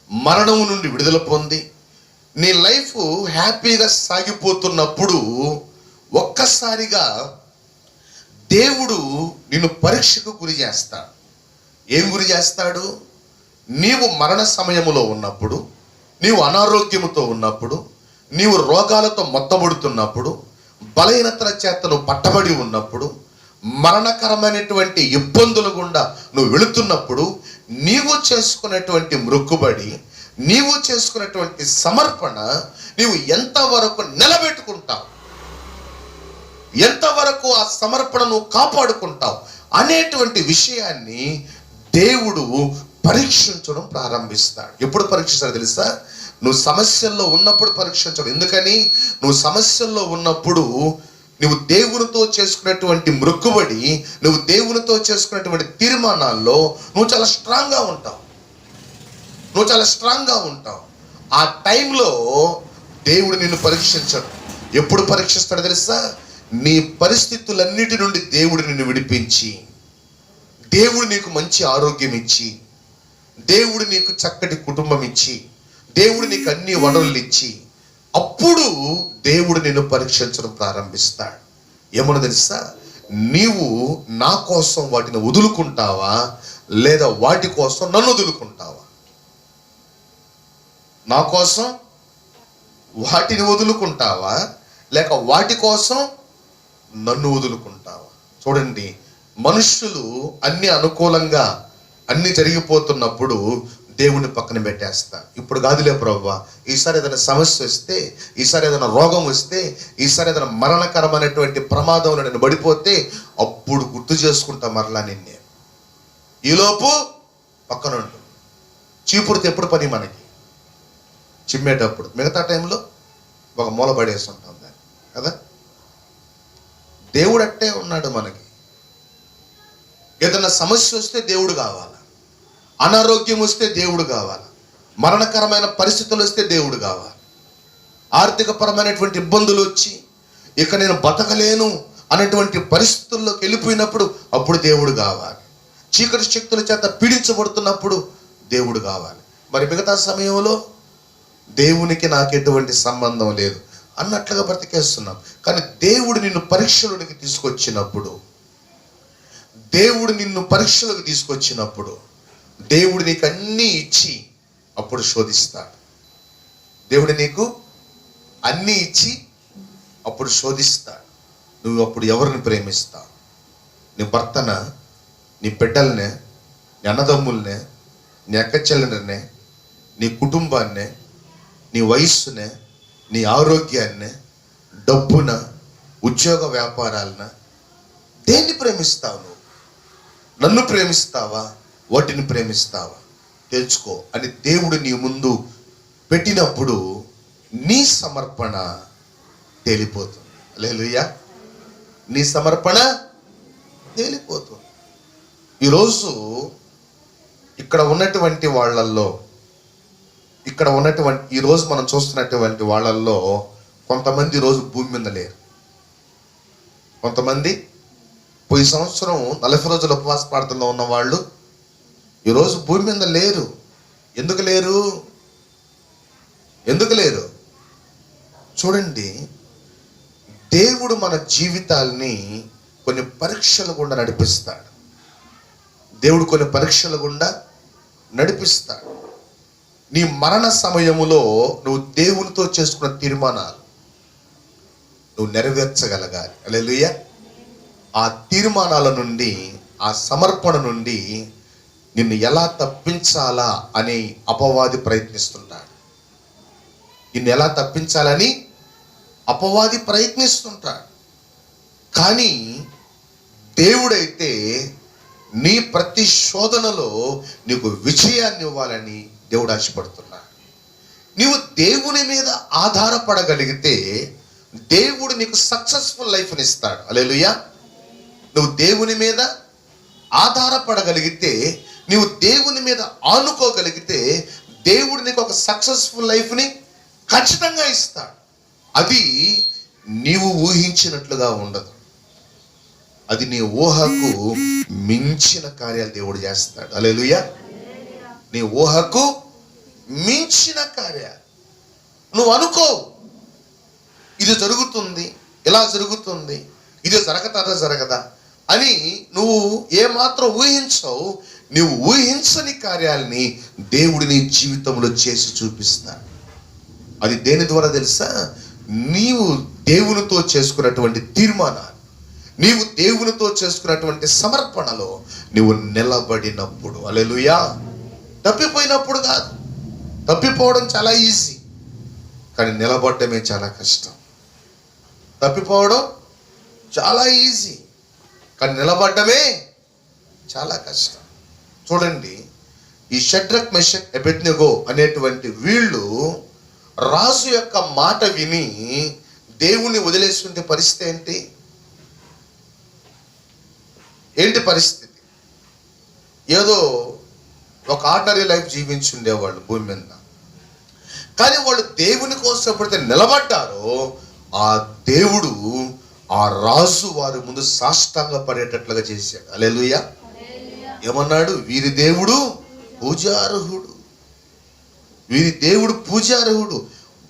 మరణము నుండి విడుదల పొంది, నీ లైఫ్ హ్యాపీగా సాగిపోతున్నప్పుడు ఒక్కసారిగా దేవుడు నిన్ను పరీక్షకు గురి చేస్తాడు. ఏం గురి చేస్తాడు? నీవు మరణ సమయములో ఉన్నప్పుడు, నీవు అనారోగ్యముతో ఉన్నప్పుడు, నీవు రోగాలతో మొత్తబడుతున్నప్పుడు, బలహీనతల చేత నువ్వు పట్టబడి ఉన్నప్పుడు, మరణకరమైనటువంటి ఇబ్బందుల గుండా నువ్వు వెళుతున్నప్పుడు నీవు చేసుకున్నటువంటి మొక్కుబడి, నీవు చేసుకున్నటువంటి సమర్పణ నీవు ఎంతవరకు నిలబెట్టుకుంటావు, ఎంతవరకు ఆ సమర్పణ నువ్వు కాపాడుకుంటావు అనేటువంటి విషయాన్ని దేవుడు పరీక్షించడం ప్రారంభిస్తాడు. ఎప్పుడు పరీక్షిస్తాడు తెలుసా? నువ్వు సమస్యల్లో ఉన్నప్పుడు పరీక్షించడు. ఎందుకని? నువ్వు సమస్యల్లో ఉన్నప్పుడు నువ్వు దేవునితో చేసుకున్నటువంటి మొక్కుబడి, నువ్వు దేవునితో చేసుకున్నటువంటి తీర్మానాల్లో నువ్వు చాలా స్ట్రాంగ్గా ఉంటావు, నువ్వు చాలా స్ట్రాంగ్గా ఉంటావు. ఆ టైంలో దేవుడు నిన్ను పరీక్షించడు. ఎప్పుడు పరీక్షిస్తాడు తెలుసా? నీ పరిస్థితులన్నిటి నుండి దేవుడు నిన్ను విడిపించి, దేవుడు నీకు మంచి ఆరోగ్యం ఇచ్చి, దేవుడు నీకు చక్కటి కుటుంబం ఇచ్చి, దేవుడు నీకు అన్ని వనరులు ఇచ్చి, అప్పుడు దేవుడు నిన్ను పరీక్షించడం ప్రారంభిస్తాడు. ఏమన్నా తెలుసా? నీవు నా కోసం వాటిని వదులుకుంటావా, లేదా వాటి కోసం నన్ను వదులుకుంటావా? నా కోసం వాటిని వదులుకుంటావా, లేక వాటి కోసం నన్ను వదులుకుంటావా? చూడండి, మనుషులు అన్ని అనుకూలంగా అన్ని జరిగిపోతున్నప్పుడు దేవుని పక్కన పెట్టేస్తా. ఇప్పుడు కాదులే ప్రభువా, ఈసారి ఏదైనా సమస్య వస్తే, ఈసారి ఏదైనా రోగం వస్తే, ఈసారి ఏదైనా మరణకరమైనటువంటి ప్రమాదంలో నేను పడిపోతే అప్పుడు గుర్తు చేసుకుంటా మరలా నిన్నే. ఈలోపు పక్కన ఉండు. చీపురుతో ఎప్పుడు పని మనకి? చిమ్మేటప్పుడు. మిగతా టైంలో ఒక మూల పడేసి ఉంటాం దాన్ని కదా. దేవుడు అట్టే ఉన్నాడు మనకి. ఏదైనా సమస్య వస్తే దేవుడు కావాలి, అనారోగ్యం వస్తే దేవుడు కావాలి, మరణకరమైన పరిస్థితులు వస్తే దేవుడు కావాలి, ఆర్థికపరమైనటువంటి ఇబ్బందులు వచ్చి ఇక నేను బతకలేను అనేటువంటి పరిస్థితుల్లోకి వెళ్ళిపోయినప్పుడు అప్పుడు దేవుడు కావాలి, చీకటి శక్తుల చేత పీడించబడుతున్నప్పుడు దేవుడు కావాలి. మరి మిగతా సమయంలో దేవునికి నాకు ఎటువంటి సంబంధం లేదు అన్నట్లుగా బ్రతికేస్తున్నాం. కానీ దేవుడు నిన్ను పరీక్షలోకి తీసుకొచ్చినప్పుడు, దేవుడు నిన్ను పరీక్షలోకి తీసుకొచ్చినప్పుడు, దేవుడు నీకు అన్నీ ఇచ్చి అప్పుడు శోధిస్తాడు. దేవుడు నీకు అన్నీ ఇచ్చి అప్పుడు శోధిస్తాడు. నువ్వు అప్పుడు ఎవరిని ప్రేమిస్తావు? నీ భర్తన, నీ బిడ్డలనే, నీ అన్నదమ్ముల్నే, నీ అక్క చెల్లెలనే, నీ కుటుంబాన్నే, నీ వయస్సునే, నీ ఆరోగ్యాన్నే, డబ్బున, ఉద్యోగ వ్యాపారాలన, దేన్ని ప్రేమిస్తావు? నువ్వు నన్ను ప్రేమిస్తావా, వాటిని ప్రేమిస్తావా? తెలుసుకో అని దేవుడు నీ ముందు పెట్టినప్పుడు నీ సమర్పణ తేలిపోతుంది. హల్లెలూయా. నీ సమర్పణ తేలిపోతుంది. ఈరోజు ఇక్కడ ఉన్నటువంటి వాళ్ళల్లో, ఈరోజు మనం చూస్తున్నటువంటి వాళ్ళల్లో కొంతమంది ఈరోజు భూమి మీద లేరు. కొంతమంది పోయి సంవత్సరం 40 రోజుల ఉపవాస ప్రార్థనలో ఉన్న వాళ్ళు ఈరోజు భూమి మీద లేరు. ఎందుకు లేరు? చూడండి, దేవుడు మన జీవితాల్ని కొన్ని పరీక్షల గుండా నడిపిస్తాడు. నీ మరణ సమయములో నువ్వు దేవునితో చేసుకున్న తీర్మానాలు నువ్వు నెరవేర్చగలగాలి. హల్లెలూయా. ఆ తీర్మానాల నుండి, ఆ సమర్పణ నుండి నిన్ను ఎలా తప్పించాలా అని అపవాది ప్రయత్నిస్తుంటాడు. కానీ దేవుడైతే నీ ప్రతి శోధనలో నీకు విజయాన్ని ఇవ్వాలని దేవుడు ఆశపడుతున్నాడు. నీవు దేవుని మీద ఆధారపడగలిగితే దేవుడు నీకు సక్సెస్ఫుల్ లైఫ్ని ఇస్తాడు. హల్లెలూయా. నువ్వు దేవుని మీద ఆధారపడగలిగితే, నీవు దేవుని మీద ఆనుకోగలిగితే దేవుడు నీకు ఒక సక్సెస్ఫుల్ లైఫ్ని ఖచ్చితంగా ఇస్తాడు. అది నీవు ఊహించినట్లుగా ఉండదు. అది నీ ఊహకు మించిన కార్యాలు దేవుడు చేస్తాడు. హల్లెలూయా. నీ ఊహకు మించిన కార్యాలు నువ్వు అనుకో. ఇది జరుగుతుంది, ఇలా జరుగుతుంది, ఇది జరగదా అని నువ్వు ఏమాత్రం ఊహించవు. నువ్వు ఊహించని కార్యాలని దేవుడు నీ జీవితంలో చేసి చూపిస్తాడు. అది దేని ద్వారా తెలుసా? నీవు దేవునితో చేసుకున్నటువంటి తీర్మానాలు, నీవు దేవునితో చేసుకున్నటువంటి సమర్పణలో నీవు నిలబడినప్పుడు. హల్లెలూయా. తప్పిపోయినప్పుడు కాదు. తప్పిపోవడం చాలా ఈజీ, కానీ నిలబడటమే చాలా కష్టం. తప్పిపోవడం చాలా ఈజీ, కానీ నిలబడటమే చాలా కష్టం. చూడండి, ఈ షడ్రక్, మెషక్, అబేద్నెగో అనేటువంటి వీళ్ళు రాజు యొక్క మాట విని దేవుణ్ణి వదిలేసుకుంటే పరిస్థితి ఏంటి పరిస్థితి? ఏదో ఒక ఆర్డినరీ లైఫ్ జీవించి ఉండేవాళ్ళు భూమి మీద. కానీ వాళ్ళు దేవుని కోసం ఎప్పుడైతే నిలబడ్డారో ఆ దేవుడు ఆ రాజు వారి ముందు సాష్టాంగ పడేటట్లుగా చేశాడు. హల్లెలూయా. ఏమన్నాడు? వీరి దేవుడు పూజార్హుడు,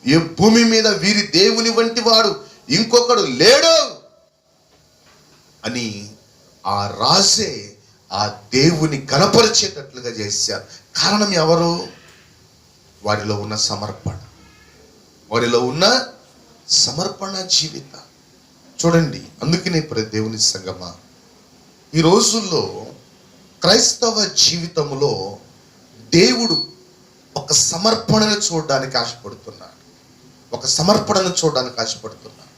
ఈ భూమి మీద వీరి దేవుని వంటి వాడు ఇంకొకడు లేడు అని ఆ రాజే ఆ దేవుని కనపరిచేటట్లుగా చేశారు. కారణం ఎవరు? వారిలో ఉన్న సమర్పణ జీవితం. చూడండి, అందుకనే దేవుని సంగమా, ఈ రోజుల్లో క్రైస్తవ జీవితంలో దేవుడు ఒక సమర్పణను చూడడానికి ఆశపడుతున్నాడు.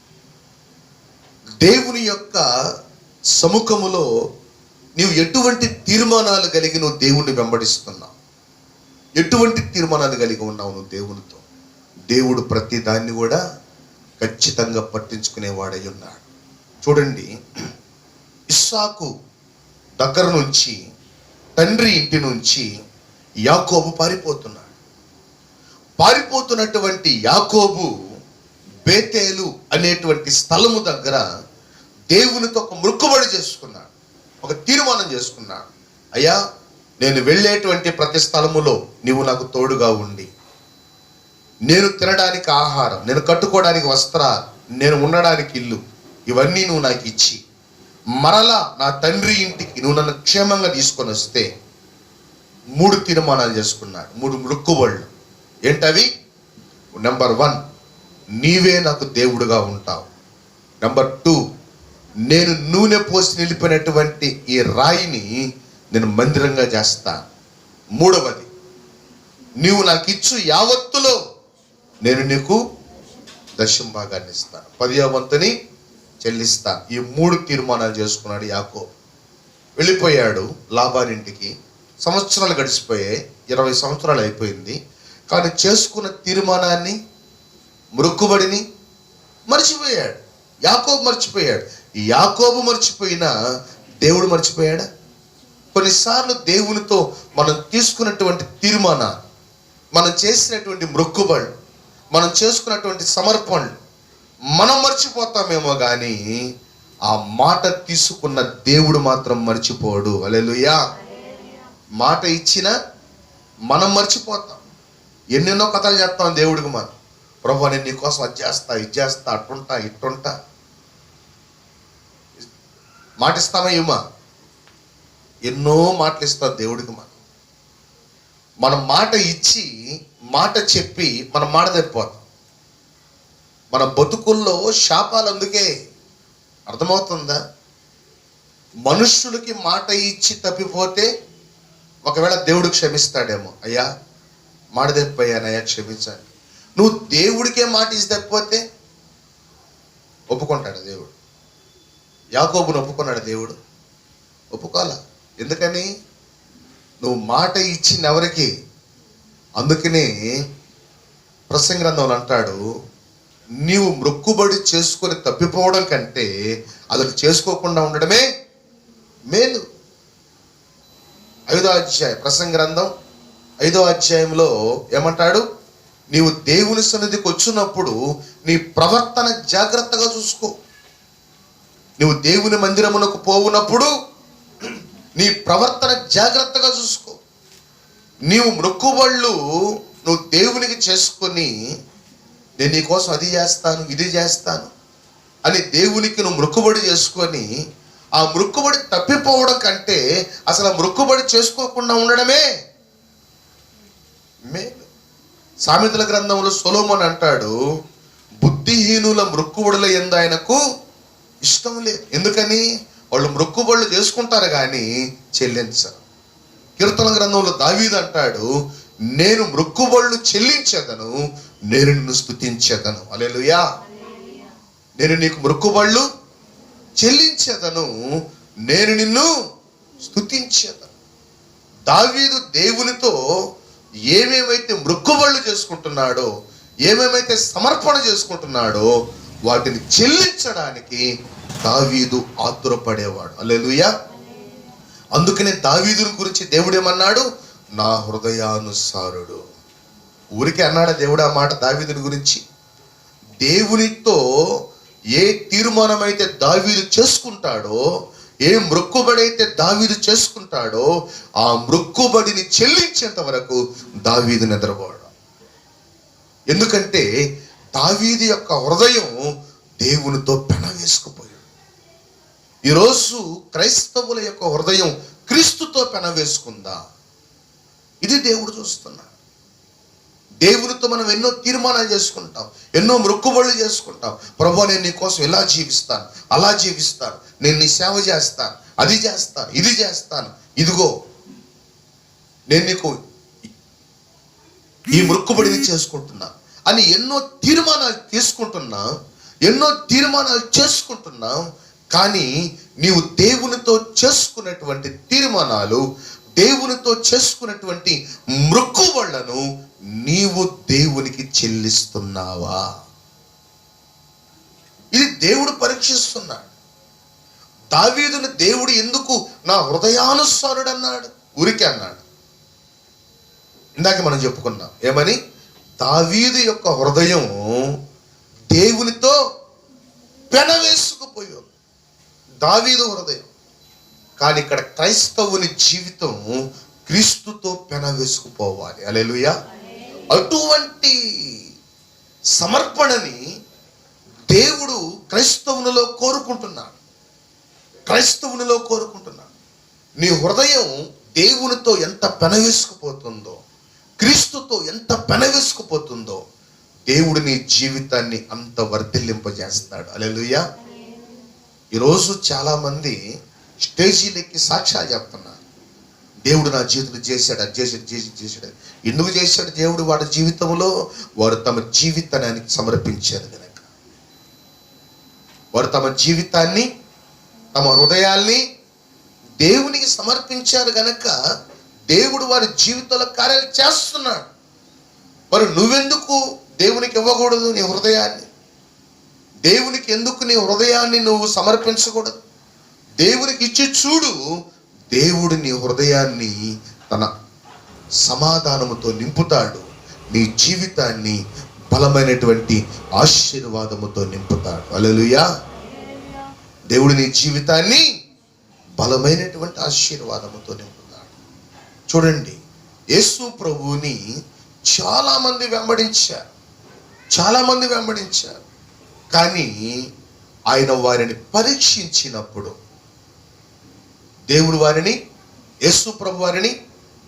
దేవుని యొక్క సముఖములో నీవు ఎటువంటి తీర్మానాలు కలిగి నువ్వు దేవుణ్ణి వెంబడిస్తున్నావు? ఎటువంటి తీర్మానాలు కలిగి ఉన్నావు నువ్వు దేవునితో? దేవుడు ప్రతి దాన్ని కూడా ఖచ్చితంగా పట్టించుకునేవాడై ఉన్నాడు. చూడండి, ఇస్సాకు దగ్గర నుంచి, తండ్రి ఇంటి నుంచి యాకోబు పారిపోతున్నటువంటి యాకోబు బేతేలు అనేటువంటి స్థలము దగ్గర దేవునితో ఒక మొక్కుబడి చేసుకున్నాడు, ఒక తీర్మానం చేసుకున్నాడు. అయ్యా, నేను వెళ్ళేటువంటి ప్రతి స్థలములో నీవు నాకు తోడుగా ఉండి, నేను తినడానికి ఆహారం, నేను కట్టుకోవడానికి వస్త్రాలు, నేను ఉండడానికి ఇల్లు, ఇవన్నీ నువ్వు నాకు ఇచ్చి మరలా నా తండ్రి ఇంటికి నువ్వు నన్ను క్షేమంగా తీసుకొని వస్తే 3 తీర్మానాలు చేసుకున్నాడు, 3 మొక్కుబళ్ళు. ఏంటవి? నెంబర్ 1, నీవే నాకు దేవుడుగా ఉంటావు. నెంబర్ 2, నేను నూనె పోసి నిలిపినటువంటి ఈ రాయిని నేను మందిరంగా చేస్తాను. 3వది, నీవు నాకు ఇచ్చు యావత్తులో నేను నీకు దశమ భాగాన్ని ఇస్తాను, 10వ వంతుని చెల్లిస్తాను. ఈ 3 తీర్మానాలు చేసుకున్నాడు యాకోబు. వెళ్ళిపోయాడు లాబానింటికి. సంవత్సరాలు గడిచిపోయాయి, 20 సంవత్సరాలు అయిపోయింది. కానీ చేసుకున్న తీర్మానాన్ని, మొక్కుబడిని మర్చిపోయాడు. యాకోబు మర్చిపోయాడు. యాకోబు మర్చిపోయినా దేవుడు మర్చిపోయాడా? కొన్నిసార్లు దేవునితో మనం తీసుకున్నటువంటి తీర్మానాలు, మనం చేసినటువంటి మొక్కుబళ్ళు, మనం చేసుకున్నటువంటి సమర్పణలు మనం మర్చిపోతామేమో కానీ ఆ మాట తీసుకున్న దేవుడు మాత్రం మర్చిపోడు. హల్లెలూయా. మాట ఇచ్చినా మనం మర్చిపోతాం. ఎన్నెన్నో కథలు చెప్తాం దేవుడికి. మనం ప్రభు నేను నీకోసం అది చేస్తా, ఇది చేస్తా, అట్టుంటా, ఇట్టుంటా. మాట ఇస్తామా? ఇమ్మా. ఎన్నో మాటలు ఇస్తాం దేవుడికి. మనం మాట ఇచ్చి మాట చెప్పి మనం మాట తప్పిపోతాం. మన బతుకుల్లో శాపాలు అందుకే. అర్థమవుతుందా? మనుష్యులకి మాట ఇచ్చి తప్పిపోతే ఒకవేళ దేవుడు క్షమిస్తాడేమో, అయ్యా మాట తప్పిపోయానయ్యా క్షమించండి. నువ్వు దేవుడికే మాట ఇచ్చి తప్పిపోతే ఒప్పుకుంటాడు దేవుడు. యాకోబును ఒప్పుకున్నాడు దేవుడు? ఒప్పుకోవాలా. ఎందుకని? నువ్వు మాట ఇచ్చిన ఎవరికి? అందుకనే ప్రసంగి గ్రంథంలో అంటాడు, నీవు మొక్కుబడి చేసుకొని తప్పిపోవడం కంటే అదొక చేసుకోకుండా ఉండడమే మేలు. 5వ అధ్యాయం ప్రసంగి గ్రంథం 5వ అధ్యాయంలో ఏమంటాడు? నీవు దేవుని సన్నిధికి వచ్చినప్పుడు నీ ప్రవర్తన జాగ్రత్తగా చూసుకో. నువ్వు దేవుని మందిరమునకు పోవునప్పుడు నీ ప్రవర్తన జాగ్రత్తగా చూసుకో. నీవు మొక్కుబళ్ళు నువ్వు దేవునికి చేసుకొని నేను నీకోసం అది చేస్తాను, ఇది చేస్తాను అని దేవునికి నువ్వు మొక్కుబడి చేసుకొని ఆ మొక్కుబడి తప్పిపోవడం కంటే అసలు ఆ మొక్కుబడి చేసుకోకుండా ఉండడమే మేలు. సామెతల గ్రంథంలో సొలొమోను అంటాడు, బుద్ధిహీనుల మొక్కుబడుల యందు ఆయనకు ఇష్టం లేదు. ఎందుకని? వాళ్ళు మొక్కుబడులు చేసుకుంటారు కానీ చెల్లించరు. కీర్తన గ్రంథంలో దావీదు అంటాడు, నేను మొక్కుబడులు చెల్లించేదను, నేను నిన్ను స్తుతించేదను. హల్లెలూయా. నేను నీకు మొక్కుబడులు చెల్లించేదను, నేను నిన్ను స్తుతించేదను. దావీదు దేవునితో ఏమేమైతే మొక్కుబడులు చేసుకుంటున్నాడో, ఏమేమైతే సమర్పణ చేసుకుంటున్నాడో వాటిని చెల్లించడానికి దావీదు ఆతురపడేవాడు. హల్లెలూయా. అందుకనే దావీదుని గురించి దేవుడు ఏమన్నాడు? నా హృదయానుసారుడు. ఊరికే అన్నాడా దేవుడు ఆ మాట దావీదుని గురించి? దేవునితో ఏ తీర్మానం అయితే దావీదు చేసుకుంటాడో, ఏ మొక్కుబడి అయితే దావీదు చేసుకుంటాడో ఆ మొక్కుబడిని చెల్లించేంత వరకు దావీదు నిద్రపోడు. ఎందుకంటే దావీదు యొక్క హృదయం దేవునితో పెనవేసుకుపోయాడు. ఈరోజు క్రైస్తవుల యొక్క హృదయం క్రీస్తుతో పెనవేసుకుందా? ఇది దేవుడు చూస్తున్నాడు. దేవునితో మనం ఎన్నో తీర్మానాలు చేసుకుంటాం, ఎన్నో మొక్కుబడులు చేసుకుంటాం. ప్రభువా నేను నీ కోసం ఇలా జీవిస్తాను, అలా జీవిస్తాను, నేను నీ సేవ చేస్తాను, అది చేస్తాను, ఇది చేస్తాను, ఇదిగో నేను నీకు ఈ మొక్కుబడిని చేసుకుంటున్నా అని ఎన్నో తీర్మానాలు తీసుకుంటున్నా, ఎన్నో తీర్మానాలు చేసుకుంటున్నా. కానీ నీవు దేవునితో చేసుకున్నటువంటి తీర్మానాలు, దేవునితో చేసుకున్నటువంటి మొక్కుబడులను నీవు దేవునికి చెల్లిస్తున్నావా? ఇది దేవుడు పరీక్షిస్తున్నాడు. దావీదును దేవుడు ఎందుకు నా హృదయానుసారుడు అన్నాడు? ఊరికే అన్నాడు. ఇందాక మనం చెప్పుకున్నాం ఏమని? దావీదు యొక్క హృదయం దేవునితో పెనవేసుకుపోయాడు, దావీదు హృదయం. కానీ ఇక్కడ క్రైస్తవుని జీవితం క్రీస్తుతో పెనవేసుకుపోవాలి. హల్లెలూయా. అటువంటి సమర్పణని దేవుడు క్రైస్తవునిలో కోరుకుంటున్నాడు. క్రైస్తవునిలో కోరుకుంటున్నాడు. నీ హృదయం దేవునితో ఎంత పెనవేసుకుపోతుందో, క్రీస్తుతో ఎంత పెనవేసుకుపోతుందో దేవుడు నీ జీవితాన్ని అంత వర్ధిల్లింపజేస్తాడు. హల్లెలూయా. ఈరోజు చాలామంది స్టేజీలెక్కి సాక్ష్యాలు చెప్తున్నారు, దేవుడు నా జీవితంలో చేశాడు, అది చేశాడు. ఎందుకు చేశాడు దేవుడు వాడి జీవితంలో? వారు తమ జీవితాన్ని సమర్పించారు కనుక, వారు తమ జీవితాన్ని, తమ హృదయాల్ని దేవునికి సమర్పించారు గనక దేవుడు వారి జీవితంలో కార్యాలు చేస్తున్నాడు. మరి నువ్వెందుకు దేవునికి ఇవ్వకూడదు నీ హృదయాన్ని? దేవునికి ఎందుకు నీ హృదయాన్ని నువ్వు సమర్పించకూడదు? దేవునికి ఇచ్చి చూడు. దేవుడు నీ హృదయాన్ని తన సమాధానముతో నింపుతాడు. నీ జీవితాన్ని బలమైనటువంటి ఆశీర్వాదముతో నింపుతాడు. హల్లెలూయా. దేవుడు నీ జీవితాన్ని బలమైనటువంటి ఆశీర్వాదముతో నింపుతాడు. చూడండి, యేసు ప్రభువుని చాలామంది వెంబడించారు. కానీ ఆయన వారిని పరీక్షించినప్పుడు, దేవుడు వారిని, యేసు ప్రభు వారిని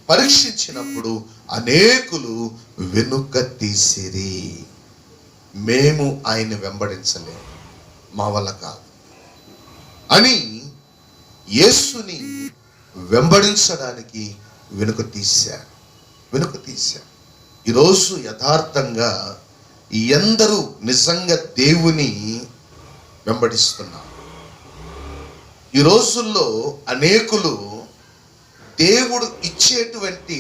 పరీక్షించినప్పుడు అనేకులు వెనుక తీసిరి. మేము ఆయన్ని వెంబడించలేము, మా వల్ల కాదు అని యేసుని వెంబడించడానికి వెనుక తీశారు. ఈరోజు యథార్థంగా ఎందరూ నిజంగా దేవుని వెంబడిస్తున్నారు? ఈ రోజుల్లో అనేకులు దేవుడు ఇచ్చేటువంటి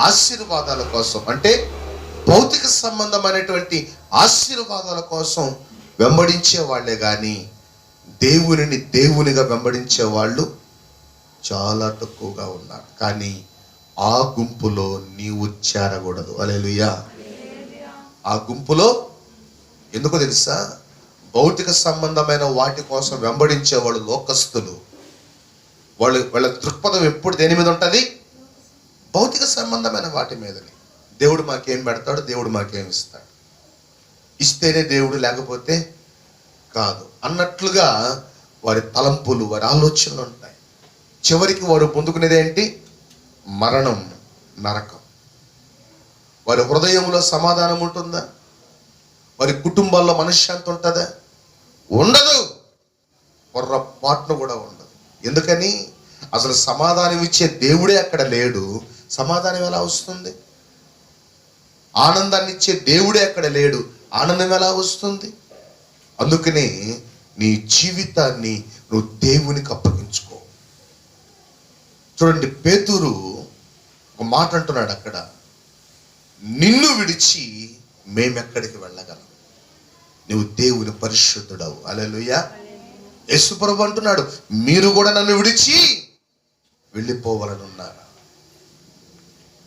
ఆశీర్వాదాల కోసం, అంటే భౌతిక సంబంధమైనటువంటి ఆశీర్వాదాల కోసం వెంబడించే వాళ్ళే కానీ దేవునిని దేవునిగా వెంబడించే వాళ్ళు చాలా తక్కువగా ఉన్నారు. కానీ ఆ గుంపులో నీవు చేరకూడదు. హల్లెలూయా. ఆ గుంపులో ఎందుకో తెలుసా? భౌతిక సంబంధమైన వాటి కోసం వెంబడించే వాళ్ళు లోకస్తులు. వాళ్ళ దృక్పథం ఎప్పుడు దేని మీద ఉంటుంది? భౌతిక సంబంధమైన వాటి మీదనే. దేవుడు మాకేం పెడతాడు, దేవుడు మాకేం ఇస్తాడు, ఇస్తేనే దేవుడు లేకపోతే కాదు అన్నట్లుగా వారి తలంపులు, వారి ఆలోచనలు ఉంటాయి. చివరికి వారు పొందుకునేది ఏంటి? మరణం, నరకం. వారి హృదయంలో సమాధానం ఉంటుందా? వారి కుటుంబాల్లో మనశ్శాంతి ఉంటుందా? ఉండదు. పొర్రపాటును కూడా ఉండదు. ఎందుకని? అసలు సమాధానం ఇచ్చే దేవుడే అక్కడ లేడు. సమాధానం ఎలా వస్తుంది? ఆనందాన్ని ఇచ్చే దేవుడే అక్కడ లేడు. ఆనందం ఎలా వస్తుంది? అందుకనే నీ జీవితాన్ని నువ్వు దేవునికి అప్పగించుకో. చూడండి, పేతురు ఒక మాట అంటున్నాడు అక్కడ, నిన్ను విడిచి మేమెక్కడికి వెళ్ళగలం? నువ్వు దేవుని పరిశుద్ధుడవు. హల్లెలూయా. యేసు ప్రభు అంటున్నాడు, మీరు కూడా నన్ను విడిచి వెళ్ళిపోవాలని ఉన్నారా?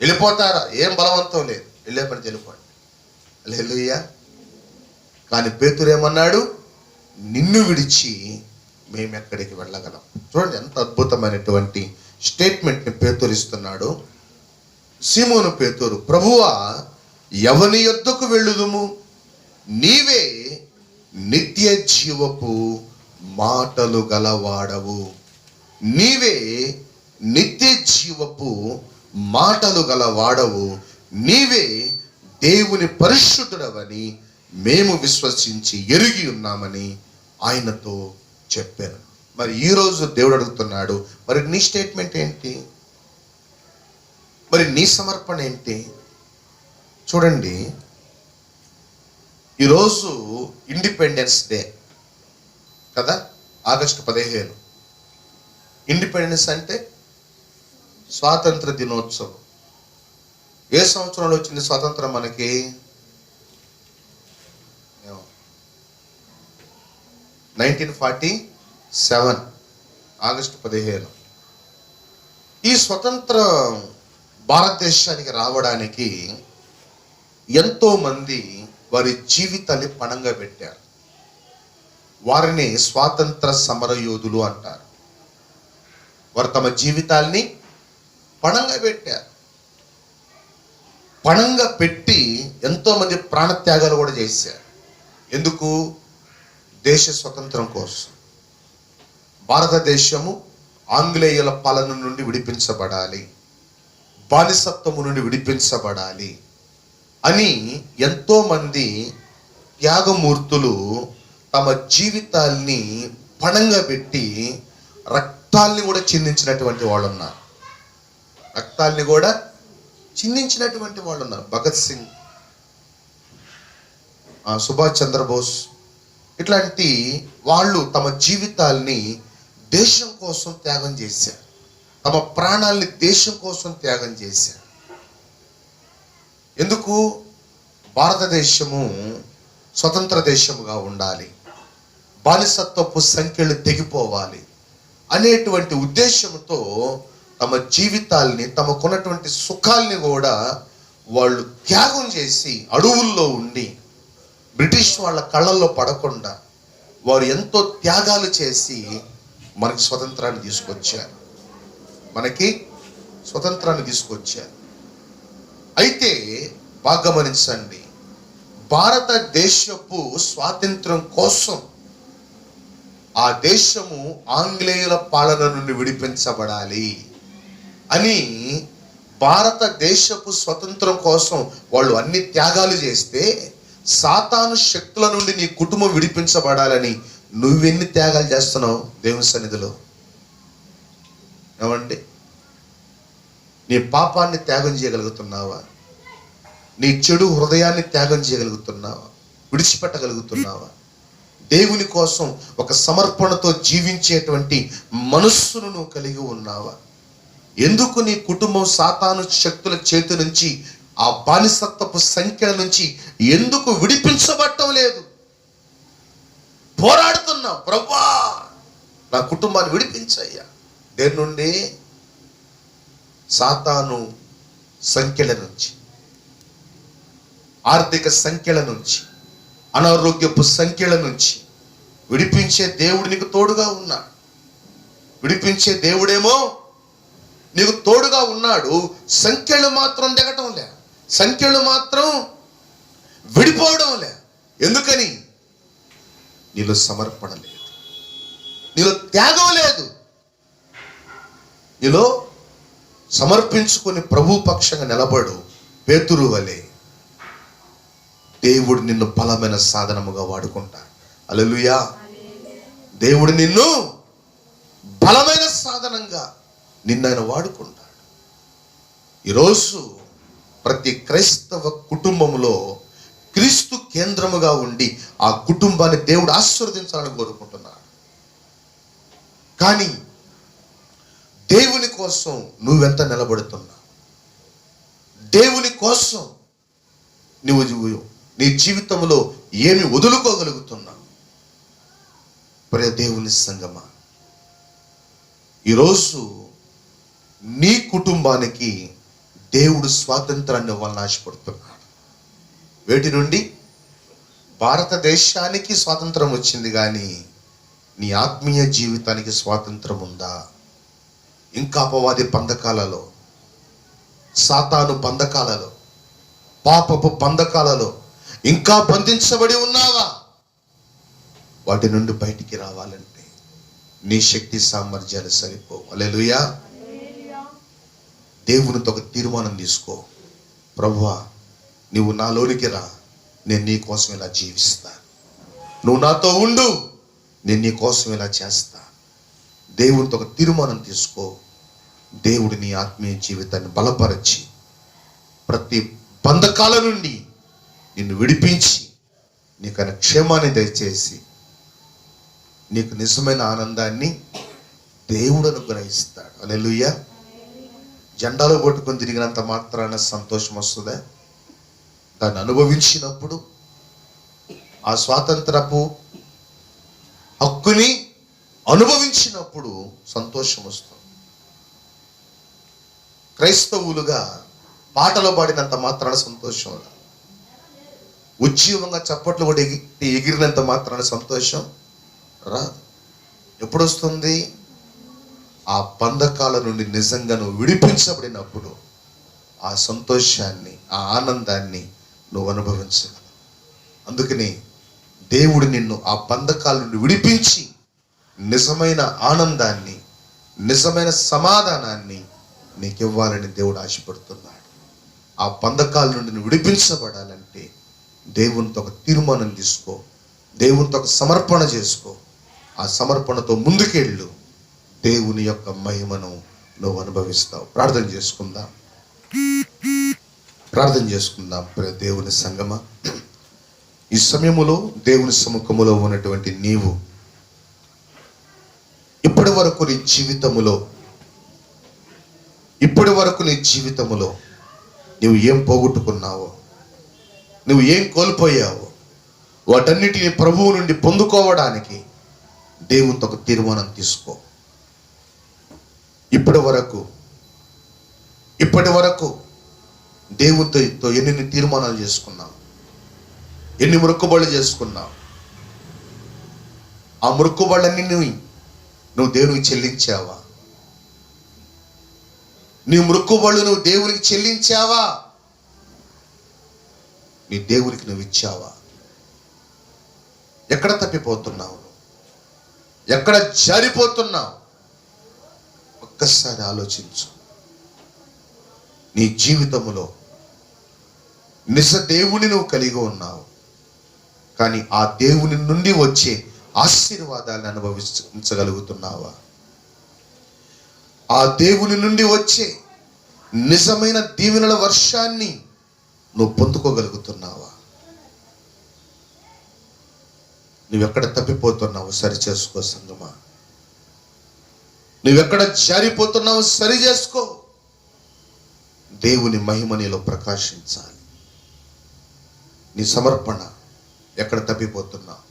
వెళ్ళిపోతారా? ఏం బలవంతం లేదు, వెళ్ళే పని వెళ్ళిపోండి. హల్లెలూయా. కానీ పేతురు ఏమన్నాడు? నిన్ను విడిచి మేమెక్కడికి వెళ్ళగలం? చూడండి ఎంత అద్భుతమైనటువంటి స్టేట్మెంట్ని పేతురు ఇస్తున్నాడు. సీమోను పేతురు, ప్రభువా ఎవని యొద్దకు వెళ్ళుదుము? నీవే నిత్య జీవపు మాటలు గలవాడవు. నీవే నిత్య జీవపు మాటలు గలవాడవు. నీవే దేవుని పరిశుద్ధుడవని మేము విశ్వసించి ఎరిగి ఉన్నామని ఆయనతో చెప్పాను. మరి ఈరోజు దేవుడు అడుగుతున్నాడు, మరి నీ స్టేట్మెంట్ ఏంటి? మరి నీ సమర్పణ ఏంటి? చూడండి, ఈరోజు ఇండిపెండెన్స్ డే కదా, ఆగస్టు 15. ఇండిపెండెన్స్ అంటే స్వాతంత్ర దినోత్సవం. ఏ సంవత్సరంలో వచ్చింది స్వాతంత్రం మనకి? 1947 ఆగస్టు 15. ఈ స్వతంత్ర భారతదేశానికి రావడానికి ఎంతో మంది వారి జీవితాన్ని పణంగా పెట్టారు. వారిని స్వాతంత్ర సమరయోధులు అంటారు. వారు తమ జీవితాల్ని పణంగా పెట్టారు. పణంగా పెట్టి ఎంతో మంది ప్రాణత్యాగాలు కూడా చేశారు. ఎందుకు? దేశ స్వతంత్రం కోసం. భారతదేశము ఆంగ్లేయుల పాలన నుండి విడిపించబడాలి, బానిసత్వము నుండి విడిపించబడాలి అని ఎంతో మంది త్యాగమూర్తులు తమ జీవితాల్ని పణంగా పెట్టి రక్తాల్ని కూడా చిందించినటువంటి వాళ్ళు ఉన్నారు. భగత్ సింగ్, సుభాష్ చంద్రబోస్ ఇట్లాంటి వాళ్ళు తమ జీవితాల్ని దేశం కోసం త్యాగం చేశారు. తమ ప్రాణాల్ని దేశం కోసం త్యాగం చేశారు. ఎందుకు? భారతదేశము స్వతంత్ర దేశముగా ఉండాలి, బానిసత్వపు సంఖ్యలు తెగిపోవాలి అనేటువంటి ఉద్దేశంతో తమ జీవితాల్ని, తమకున్నటువంటి సుఖాల్ని కూడా వాళ్ళు త్యాగం చేసి అడవుల్లో ఉండి బ్రిటిష్ వాళ్ళ కళ్ళల్లో పడకుండా వారు ఎంతో త్యాగాలు చేసి మనకి స్వతంత్రాన్ని తీసుకొచ్చారు. మనకి స్వతంత్రాన్ని తీసుకొచ్చారు. అయితే బాగా గమనించండి, భారతదేశపు స్వాతంత్రం కోసం ఆ దేశము ఆంగ్లేయుల పాలన నుండి విడిపించబడాలి అని, భారతదేశపు స్వతంత్రం కోసం వాళ్ళు అన్ని త్యాగాలు చేస్తే సాతాను శక్తుల నుండి నీ కుటుంబం విడిపించబడాలని నువ్వెన్ని త్యాగాలు చేస్తున్నావు దేవుని సన్నిధిలో? ఏమండి, నీ పాపాన్ని త్యాగం చేయగలుగుతున్నావా? నీ చెడు హృదయాన్ని త్యాగం చేయగలుగుతున్నావా? విడిచిపెట్టగలుగుతున్నావా? దేవుని కోసం ఒక సమర్పణతో జీవించేటువంటి మనస్సును నువ్వు కలిగి ఉన్నావా? ఎందుకు నీ కుటుంబం సాతాను శక్తుల చేతి నుంచి, ఆ బానిసత్వపు సంఖ్యల నుంచి ఎందుకు విడిపించబడటం లేదు? పోరాడుతున్నావు, ప్రభువా నా కుటుంబాన్ని విడిపించయ్యా. దేని నుండి? సాతాను సంఖ్యల నుంచి, ఆర్థిక సంఖ్యల నుంచి, అనారోగ్యపు సంఖ్యల నుంచి విడిపించే దేవుడు నీకు తోడుగా ఉన్నాడు. విడిపించే దేవుడేమో నీకు తోడుగా ఉన్నాడు. సంఖ్యలు మాత్రం దిగటం లే, సంఖ్యలు మాత్రం విడిపోవడం లే. ఎందుకని? నీలో సమర్పణ లేదు, నీలో త్యాగం లేదు. నీలో సమర్పించుకొని ప్రభు పక్షంగా నిలబడు. పేతురు వలె దేవుడు నిన్ను బలమైన సాధనముగా వాడుకుంటాడు. హల్లెలూయా. దేవుడు నిన్ను బలమైన సాధనంగా నిన్న వాడుకుంటాడు. ఈరోజు ప్రతి క్రైస్తవ కుటుంబంలో క్రీస్తు కేంద్రముగా ఉండి ఆ కుటుంబాన్ని దేవుడు ఆశీర్వదించాలని కోరుకుంటున్నాడు. కానీ దేవుని కోసం నువ్వెంత నిలబడుతున్నావు? దేవుని కోసం నువ్వు నీ జీవితంలో ఏమి వదులుకోగలుగుతున్నావు? ప్రియ దేవుని సంగమా, ఈరోజు నీ కుటుంబానికి దేవుడు స్వాతంత్రాన్ని ఇవ్వాలని ఆశపడుతున్నాడు. వేటి నుండి? భారతదేశానికి స్వాతంత్రం వచ్చింది, కానీ నీ ఆత్మీయ జీవితానికి స్వాతంత్రం ఉందా? ఇంకా అపవాది బంధకాలలో, సాతాను బంధకాలలో, పాపపు బంధకాలలో ఇంకా బంధించబడి ఉన్నావా? వాటి నుండి బయటికి రావాలంటే నీ శక్తి సామర్థ్యాలు సరిపోవు. హల్లెలూయా. దేవునితో ఒక తీర్మానం తీసుకో. ప్రభువా, నువ్వు నాలోనికి రా, నేను నీ కోసం ఇలా జీవిస్తా. నువ్వు నాతో ఉండు, నేను నీ కోసం ఇలా చేస్తా. దేవునితో ఒక తీర్మానం తీసుకో. దేవుడు నీ ఆత్మీయ జీవితాన్ని బలపరచి ప్రతి బంధకాల నుండి నిన్ను విడిపించి నీకైనా క్షేమాన్ని దయచేసి నీకు నిజమైన ఆనందాన్ని దేవుడు అనుగ్రహిస్తాడు. హల్లెలూయా. జెండాలో పట్టుకొని తిరిగినంత మాత్రాన సంతోషం వస్తుందా? దాన్ని అనుభవించినప్పుడు, ఆ స్వాతంత్రపు హక్కుని అనుభవించినప్పుడు సంతోషం వస్తుంది. క్రైస్తవులుగా పాటలు పాడినంత మాత్రాన సంతోషం రాదు. ఉజ్జీవంగా చప్పట్లు కూడా ఎగిరినంత మాత్రాన సంతోషం రాదు. ఎప్పుడు వస్తుంది? ఆ బంధకాల నుండి నిజంగా నువ్వు విడిపించబడినప్పుడు ఆ సంతోషాన్ని, ఆ ఆనందాన్ని నువ్వు అనుభవించగలవు. అందుకని దేవుడు నిన్ను ఆ బంధకాల నుండి విడిపించి నిజమైన ఆనందాన్ని, నిజమైన సమాధానాన్ని నీకు ఇవ్వాలని దేవుడు ఆశపడుతున్నాడు. ఆ బంధకాల నుండి నువ్వు విడిపించబడాలంటే దేవునితో ఒక తీర్మానం తీసుకో, దేవునితో ఒక సమర్పణ చేసుకో. ఆ సమర్పణతో ముందుకెళ్ళు, దేవుని యొక్క మహిమను నువ్వు అనుభవిస్తావు. ప్రార్థన చేసుకుందాం, ప్రార్థన చేసుకుందాం. దేవుని సంగమా, ఈ సమయములో దేవుని సముఖములో ఉన్నటువంటి నీవు ఇప్పటి వరకు నీ జీవితములో నువ్వు ఏం పోగొట్టుకున్నావో, నువ్వు ఏం కోల్పోయావో, వాటన్నిటిని ప్రభువు నుండి పొందుకోవడానికి దేవునితో ఒక తీర్మానం తీసుకో. ఇప్పటి వరకు దేవునితో ఎన్ని తీర్మానాలు చేసుకున్నావు, ఎన్ని మొక్కుబడులు చేసుకున్నావు? ఆ మొక్కుబడులన్నీ నువ్వు దేవునికి చెల్లించావా? నీ మొక్కుబడులు నువ్వు దేవునికి చెల్లించావా? నీ దేవునికి నువ్వు ఇచ్చావా? ఎక్కడ తప్పిపోతున్నావు? ఎక్కడ జారిపోతున్నావు? ఒక్కసారి ఆలోచించు. నీ జీవితంలో నిజ దేవుని నువ్వు కలిగి ఉన్నావు, కానీ ఆ దేవుని నుండి వచ్చే ఆశీర్వాదాలను అనుభవించగలుగుతున్నావా? ఆ దేవుని నుండి వచ్చే నిజమైన దీవెనల వర్షాన్ని నువ్వు పొందుకోగలుగుతున్నావా? నువ్వెక్కడ తప్పిపోతున్నావు? సరి చేసుకో సంగమా. నువ్వెక్కడ జారిపోతున్నావు? సరి చేసుకో. దేవుని మహిమ నీలో ప్రకాశించాలి. నీ సమర్పణ ఎక్కడ తప్పిపోతున్నావు?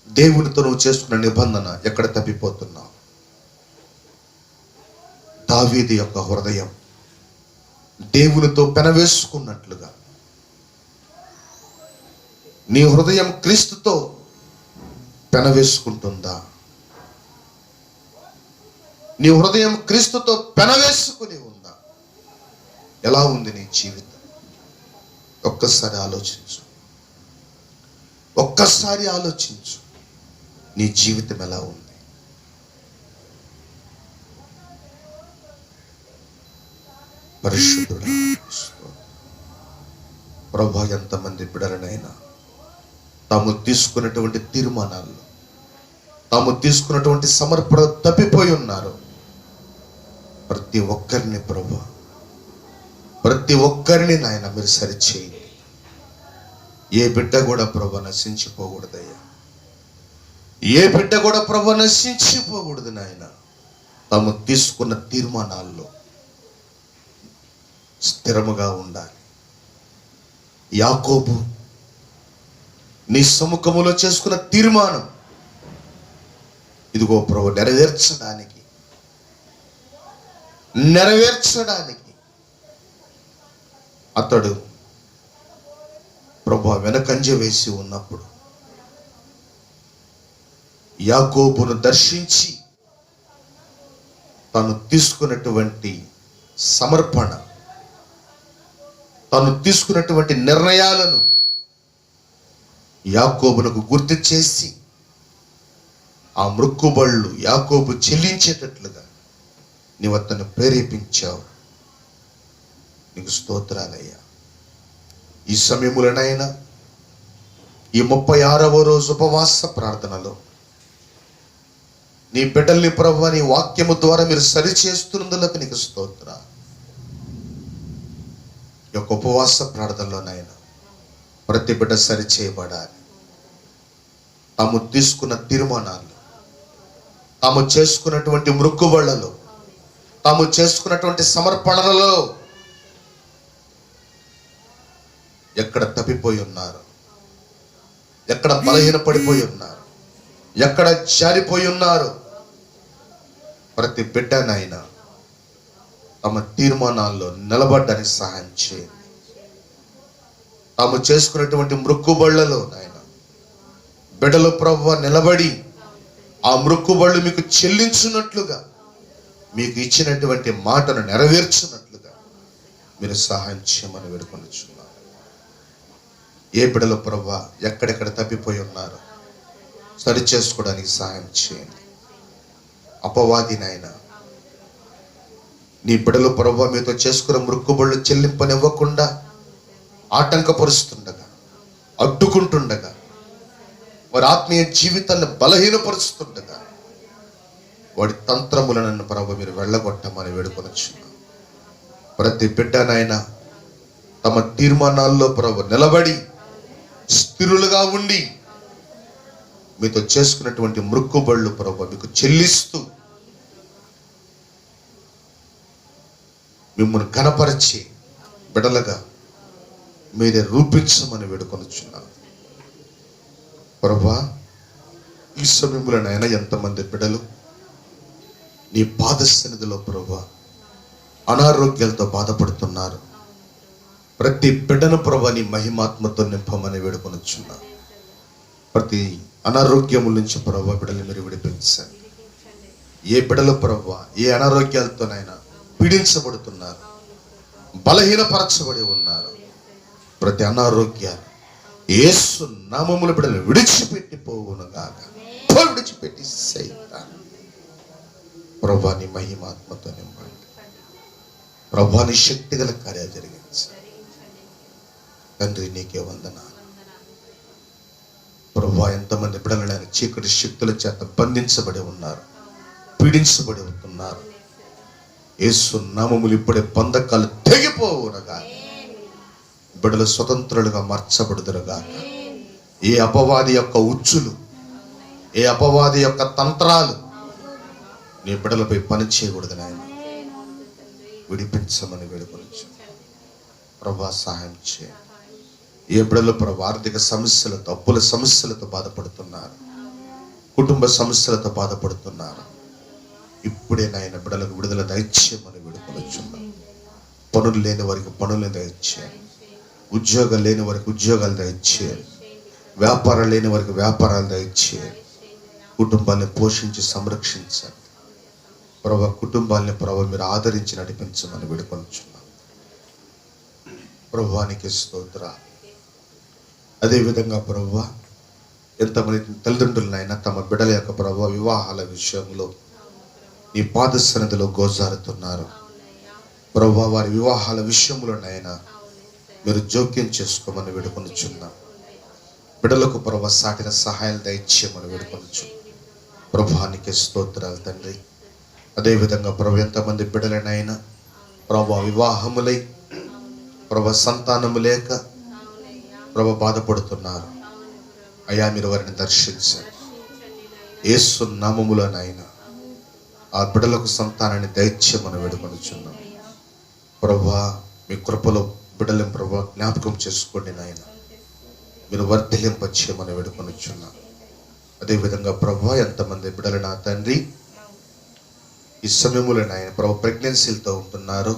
దేవునితో నువ్వు చేసుకున్న నిబంధన ఎక్కడ తప్పిపోతున్నావు? దావీదు యొక్క హృదయం దేవునితో పెనవేసుకున్నట్లుగా నీ హృదయం క్రీస్తుతో పెనవేసుకుంటుందా? నీ హృదయం క్రీస్తుతో పెనవేసుకుని ఉందా? ఎలా ఉంది నీ జీవితం? ఒక్కసారి ఆలోచించు. నీ జీవితం ఎలా ఉంది? పరిశుద్ధుడా, ప్రభువా, ఎంతమంది బిడ్డలనైనా తాము తీసుకున్నటువంటి తీర్మానాలు, తాము తీసుకున్నటువంటి సమర్పణ తప్పిపోయి ఉన్నారు. ప్రతి ఒక్కరిని ప్రభువా, ప్రతి ఒక్కరిని నాయన మీరు సరిచేయండి. ఏ బిడ్డ కూడా ప్రభువా నశించిపోకూడదయ్యా. ఏ బిడ్డ కూడా ప్రభువా నశించిపోకూడదు నాయన. తాము తీసుకున్న తీర్మానాల్లో స్థిరముగా ఉండాలి. యాకోబు నీ సముఖములో చేసుకున్న తీర్మానం ఇదిగో ప్రభు నెరవేర్చడానికి అతడు ప్రభు వెనకంజ వేసి ఉన్నప్పుడు యాకోబును దర్శించి తను తీసుకున్నటువంటి సమర్పణ, తను తీసుకున్నటువంటి నిర్ణయాలను యాకోబునకు గుర్తు చేసి ఆ మొక్కుబళ్ళు యాకోబు చెల్లించేటట్లుగా నీవు అతను ప్రేరేపించావు. నీకు స్తోత్రాలయ్యా. ఈ సమయములనైనా ఈ 36వ రోజు ఉపవాస ప్రార్థనలో నీ బిడ్డల్ని ప్రభువా నీ వాక్యము ద్వారా మీరు సరిచేస్తున్నందులకు నీకు స్తోత్రాలు. ఈ యొక్క ఉపవాస ప్రార్థనలోనైనా ప్రతి బిడ్డ సరిచేయబడాలి. తాము తీసుకున్న తీర్మానాలు, తాము చేసుకున్నటువంటి మొక్కుబళ్లలో, తాము చేసుకున్నటువంటి సమర్పణలలో ఎక్కడ తప్పిపోయి ఉన్నారు, ఎక్కడ బలహీనపడిపోయి ఉన్నారు, ఎక్కడ జారిపోయి ఉన్నారు, ప్రతి బిడ్డనైనా తమ తీర్మానాల్లో నిలబడ్డానికి సహాయం చేయండి. తాము చేసుకున్నటువంటి మొక్కుబళ్లలో నాయన బిడ్డలు ప్రభువా నిలబడి ఆ మొక్కుబళ్ళు మీకు చెల్లించున్నట్లుగా, మీకు ఇచ్చినటువంటి మాటను నెరవేర్చున్నట్లుగా మీరు సహాయం చేయమని వేడుకొనిచున్నాను. ఏ బిడ్డలు ప్రభువా ఎక్కడెక్కడ తప్పిపోయి ఉన్నారో సరి చేసుకోవడానికి సహాయం చేయండి. అపవాది నాయన నీ బిడ్డలు ప్రభువా మీతో చేసుకున్న మొక్కుబళ్ళు చెల్లింపనివ్వకుండా ఆటంకపరుస్తుండగా, అడ్డుకుంటుండగా, వారి ఆత్మీయ జీవితాన్ని బలహీనపరుస్తుండగా వాడి తంత్రములను ప్రభువా మీరు వెళ్ళగొట్టమని వేడుకొనొచ్చున్నాం. ప్రతి బిడ్డనైనా తమ తీర్మానాల్లో ప్రభువా నిలబడి స్థిరులుగా ఉండి మీతో చేసుకున్నటువంటి మొక్కుబళ్ళు ప్రభువా మీకు చెల్లిస్తూ మిమ్మల్ని ఘనపరిచి బిడ్డలుగా మీరే రూపించమని వేడుకొనుచున్నాను ప్రభువా. ఈ సమయంలోనైనా ఎంతమంది బిడ్డలు నీ పాద సన్నిధిలో ప్రభువా అనారోగ్యాలతో బాధపడుతున్నారు. ప్రతి బిడ్డను ప్రభువా నీ మహిమాత్మతో నింపమని వేడుకొనుచున్నాను. ప్రతి అనారోగ్యముల నుంచి ప్రభువా బిడ్డలు మీరు విడిపించండి. ఏ బిడ్డలు ప్రభువా ఏ అనారోగ్యాలతోనైనా పీడించబడుతున్నారు, బలహీనపరచబడి ఉన్నారు, ప్రతి అనారోగ్యాన్ని యేసు నామములో బిడ్డలు విడిచిపెట్టి పోవునుగాక. విడిచిపెట్టి సైతాను ప్రభువా నీ మహిమాత్మతో నింపండి. ప్రభువా నీ శక్తి గల కార్యాలు జరిగించండి తండ్రి. నీకే వందనాలు ప్రభువా. ఎంతమంది బిడ్డలు చీకటి శక్తుల చేత బంధించబడి ఉన్నారు, పీడించబడి ఉంటున్నారు. యేసు నామములు ఇప్పుడే బంధకాలు తెగిపోవునుగా. బిడ్డలు స్వతంత్రులుగా మార్చబడుదురుగా. ఏ అపవాది యొక్క ఉచ్చులు, ఏ అపవాది యొక్క తంత్రాలు నీ బిడ్డలపై పని చేయకూడదు నాయన. విడిపించమని వేడుకొనొచ్చు ప్రభువా. సహాయం చేయండి. ఏ బిడ్డలు ప్రభు ఆర్థిక సమస్యలతో, అప్పుల సమస్యలతో బాధపడుతున్నారు, కుటుంబ సమస్యలతో బాధపడుతున్నారు, ఇప్పుడే నాయన బిడ్డలకు విడుదల దయచేయమని వేడుకొనొచ్చున్నాం. పనులు లేని వారికి పనులు దయచేయండి, ఉద్యోగాలు లేని వారికి ఉద్యోగాలు దయచేయండి, వ్యాపారాలు లేని వారికి వ్యాపారాలు దయచేయండి. కుటుంబాన్ని పోషించి సంరక్షించండి ప్రభు. కుటుంబాన్ని ప్రభు మీరు ఆదరించి నడిపించమని వేడుకొనుచున్నాం ప్రభువానికి స్తోత్ర. అదేవిధంగా ప్రభు ఎంతమంది తల్లిదండ్రులనైనా తమ బిడ్డల యొక్క ప్రభు వివాహాల విషయంలో నీ పాద సన్నిధిలో గోజారుతున్నారు ప్రభు. వారి వివాహాల విషయంలోనైనా మీరు జోక్యం చేసుకోమని వేడుకొనుచున్నాం. బిడ్డలకు ప్రభు సాటిన సహాయాలు దయచేయమని వేడుకొనుచు ప్రభువానికి స్తోత్రాలు తండ్రి. అదేవిధంగా ప్రభు ఎంతమంది బిడ్డలనైనా ప్రభు వివాహములై ప్రభు సంతానము లేక ప్రభు బాధపడుతున్నారు. అయ్యా మీరు వారిని దర్శించండి. యేసు నామములోనైనా ఆ బిడ్డలకు సంతానాన్ని దయచేయమని వేడుకొనుచున్నాం ప్రభువా. మీ కృపలో బిడ్డలను ప్రభు జ్ఞాపకం చేసుకోండి నాయన. మీరు వర్ధిలింపచేయమని వేడుకొనుచున్నాం. అదేవిధంగా ప్రభు ఎంతమంది బిడ్డలు నా తండ్రి ఈ సమయంలో నాయన ప్రభు ప్రెగ్నెన్సీలతో ఉంటున్నారు,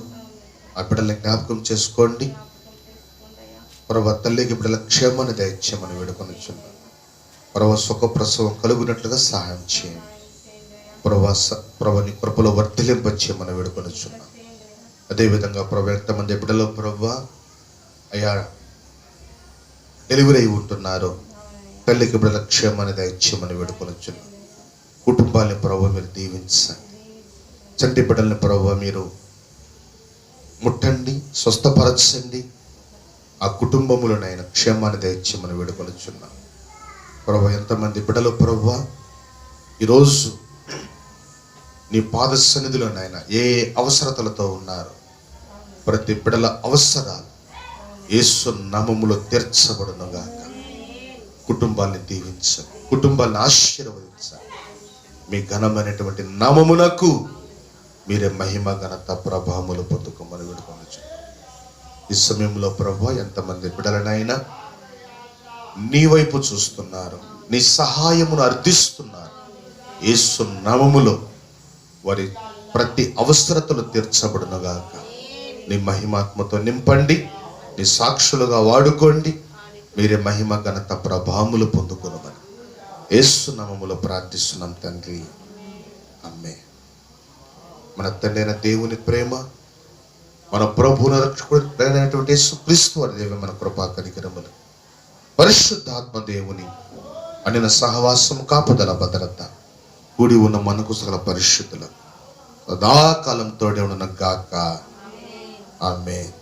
ఆ బిడ్డల్ని జ్ఞాపకం చేసుకోండి ప్రభు. తల్లికి బిడ్డల క్షేమాన్ని దయచేయమని వేడుకొనుచున్నాం ప్రభు. సుఖప్రసవం కలుగునట్లుగా సహాయం చేయండి ప్రభు. నీ కృపలో వర్ధిలింపచేయమని వేడుకొనుచున్నాం. అదేవిధంగా ప్రభు ఎంతమంది బిడ్డలో ప్రభు అయ్యా డెలివరీ అయి ఉంటున్నారు, తల్లికి బిడ్డల క్షేమాన్ని దయచేయమని వేడుకొనుచున్నాం. కుటుంబాన్ని ప్రభు మీరు దీవించండి. చంటి బిడ్డల్ని ప్రభు మీరు ముట్టండి, స్వస్థపరచండి. ఆ కుటుంబములోనైనా క్షేమాన్ని దయచేయమని వేడుకొనుచున్నాం ప్రభు. ఎంతమంది బిడ్డలు ప్రభు ఈరోజు నీ పాద సన్నిధిలోనైనా ఏ అవసరతలతో ఉన్నారు, ప్రతి బిడ్డల అవసరాలు యేసు నామములో తీర్చబడునుగాక. కుటుంబాన్ని దీవించండి, కుటుంబాన్ని ఆశీర్వదించండి. మీ ఘనమైనటువంటి నామమునకు మీరే మహిమ ఘనత ప్రభావములు పొందుకోమని వేడుకొనొచ్చు. ఈ సమయంలో ప్రభు ఎంతమంది బిడ్డలనైనా నీ వైపు చూస్తున్నారు, నీ సహాయమును అర్థిస్తున్నారు, యేసు నామములో వారి ప్రతి అవసరతలు తీర్చబడునుగాక. నీ మహిమాత్మతో నింపండి, నీ సాక్షులుగా వాడుకోండి. మీరే మహిమ ఘనత ప్రభావములు పొందుకొనమని యేసు నామములో ప్రార్థిస్తున్నాం తండ్రి, ఆమేన్. మన తండ్రి అయిన దేవుని ప్రేమ, మన ప్రభువును రక్షకుడైనటువంటి యేసుక్రీస్తు వారి దేవుని మన కృపా కనికరములు, పరిశుద్ధాత్మ దేవుని అనిన సహవాసం, కాపుదల, భద్రత కూడి ఉన్న మనకు సకల పరిశుద్ధులు సదాకాలం తోడే ఉన్న గాక. ఆమేన్.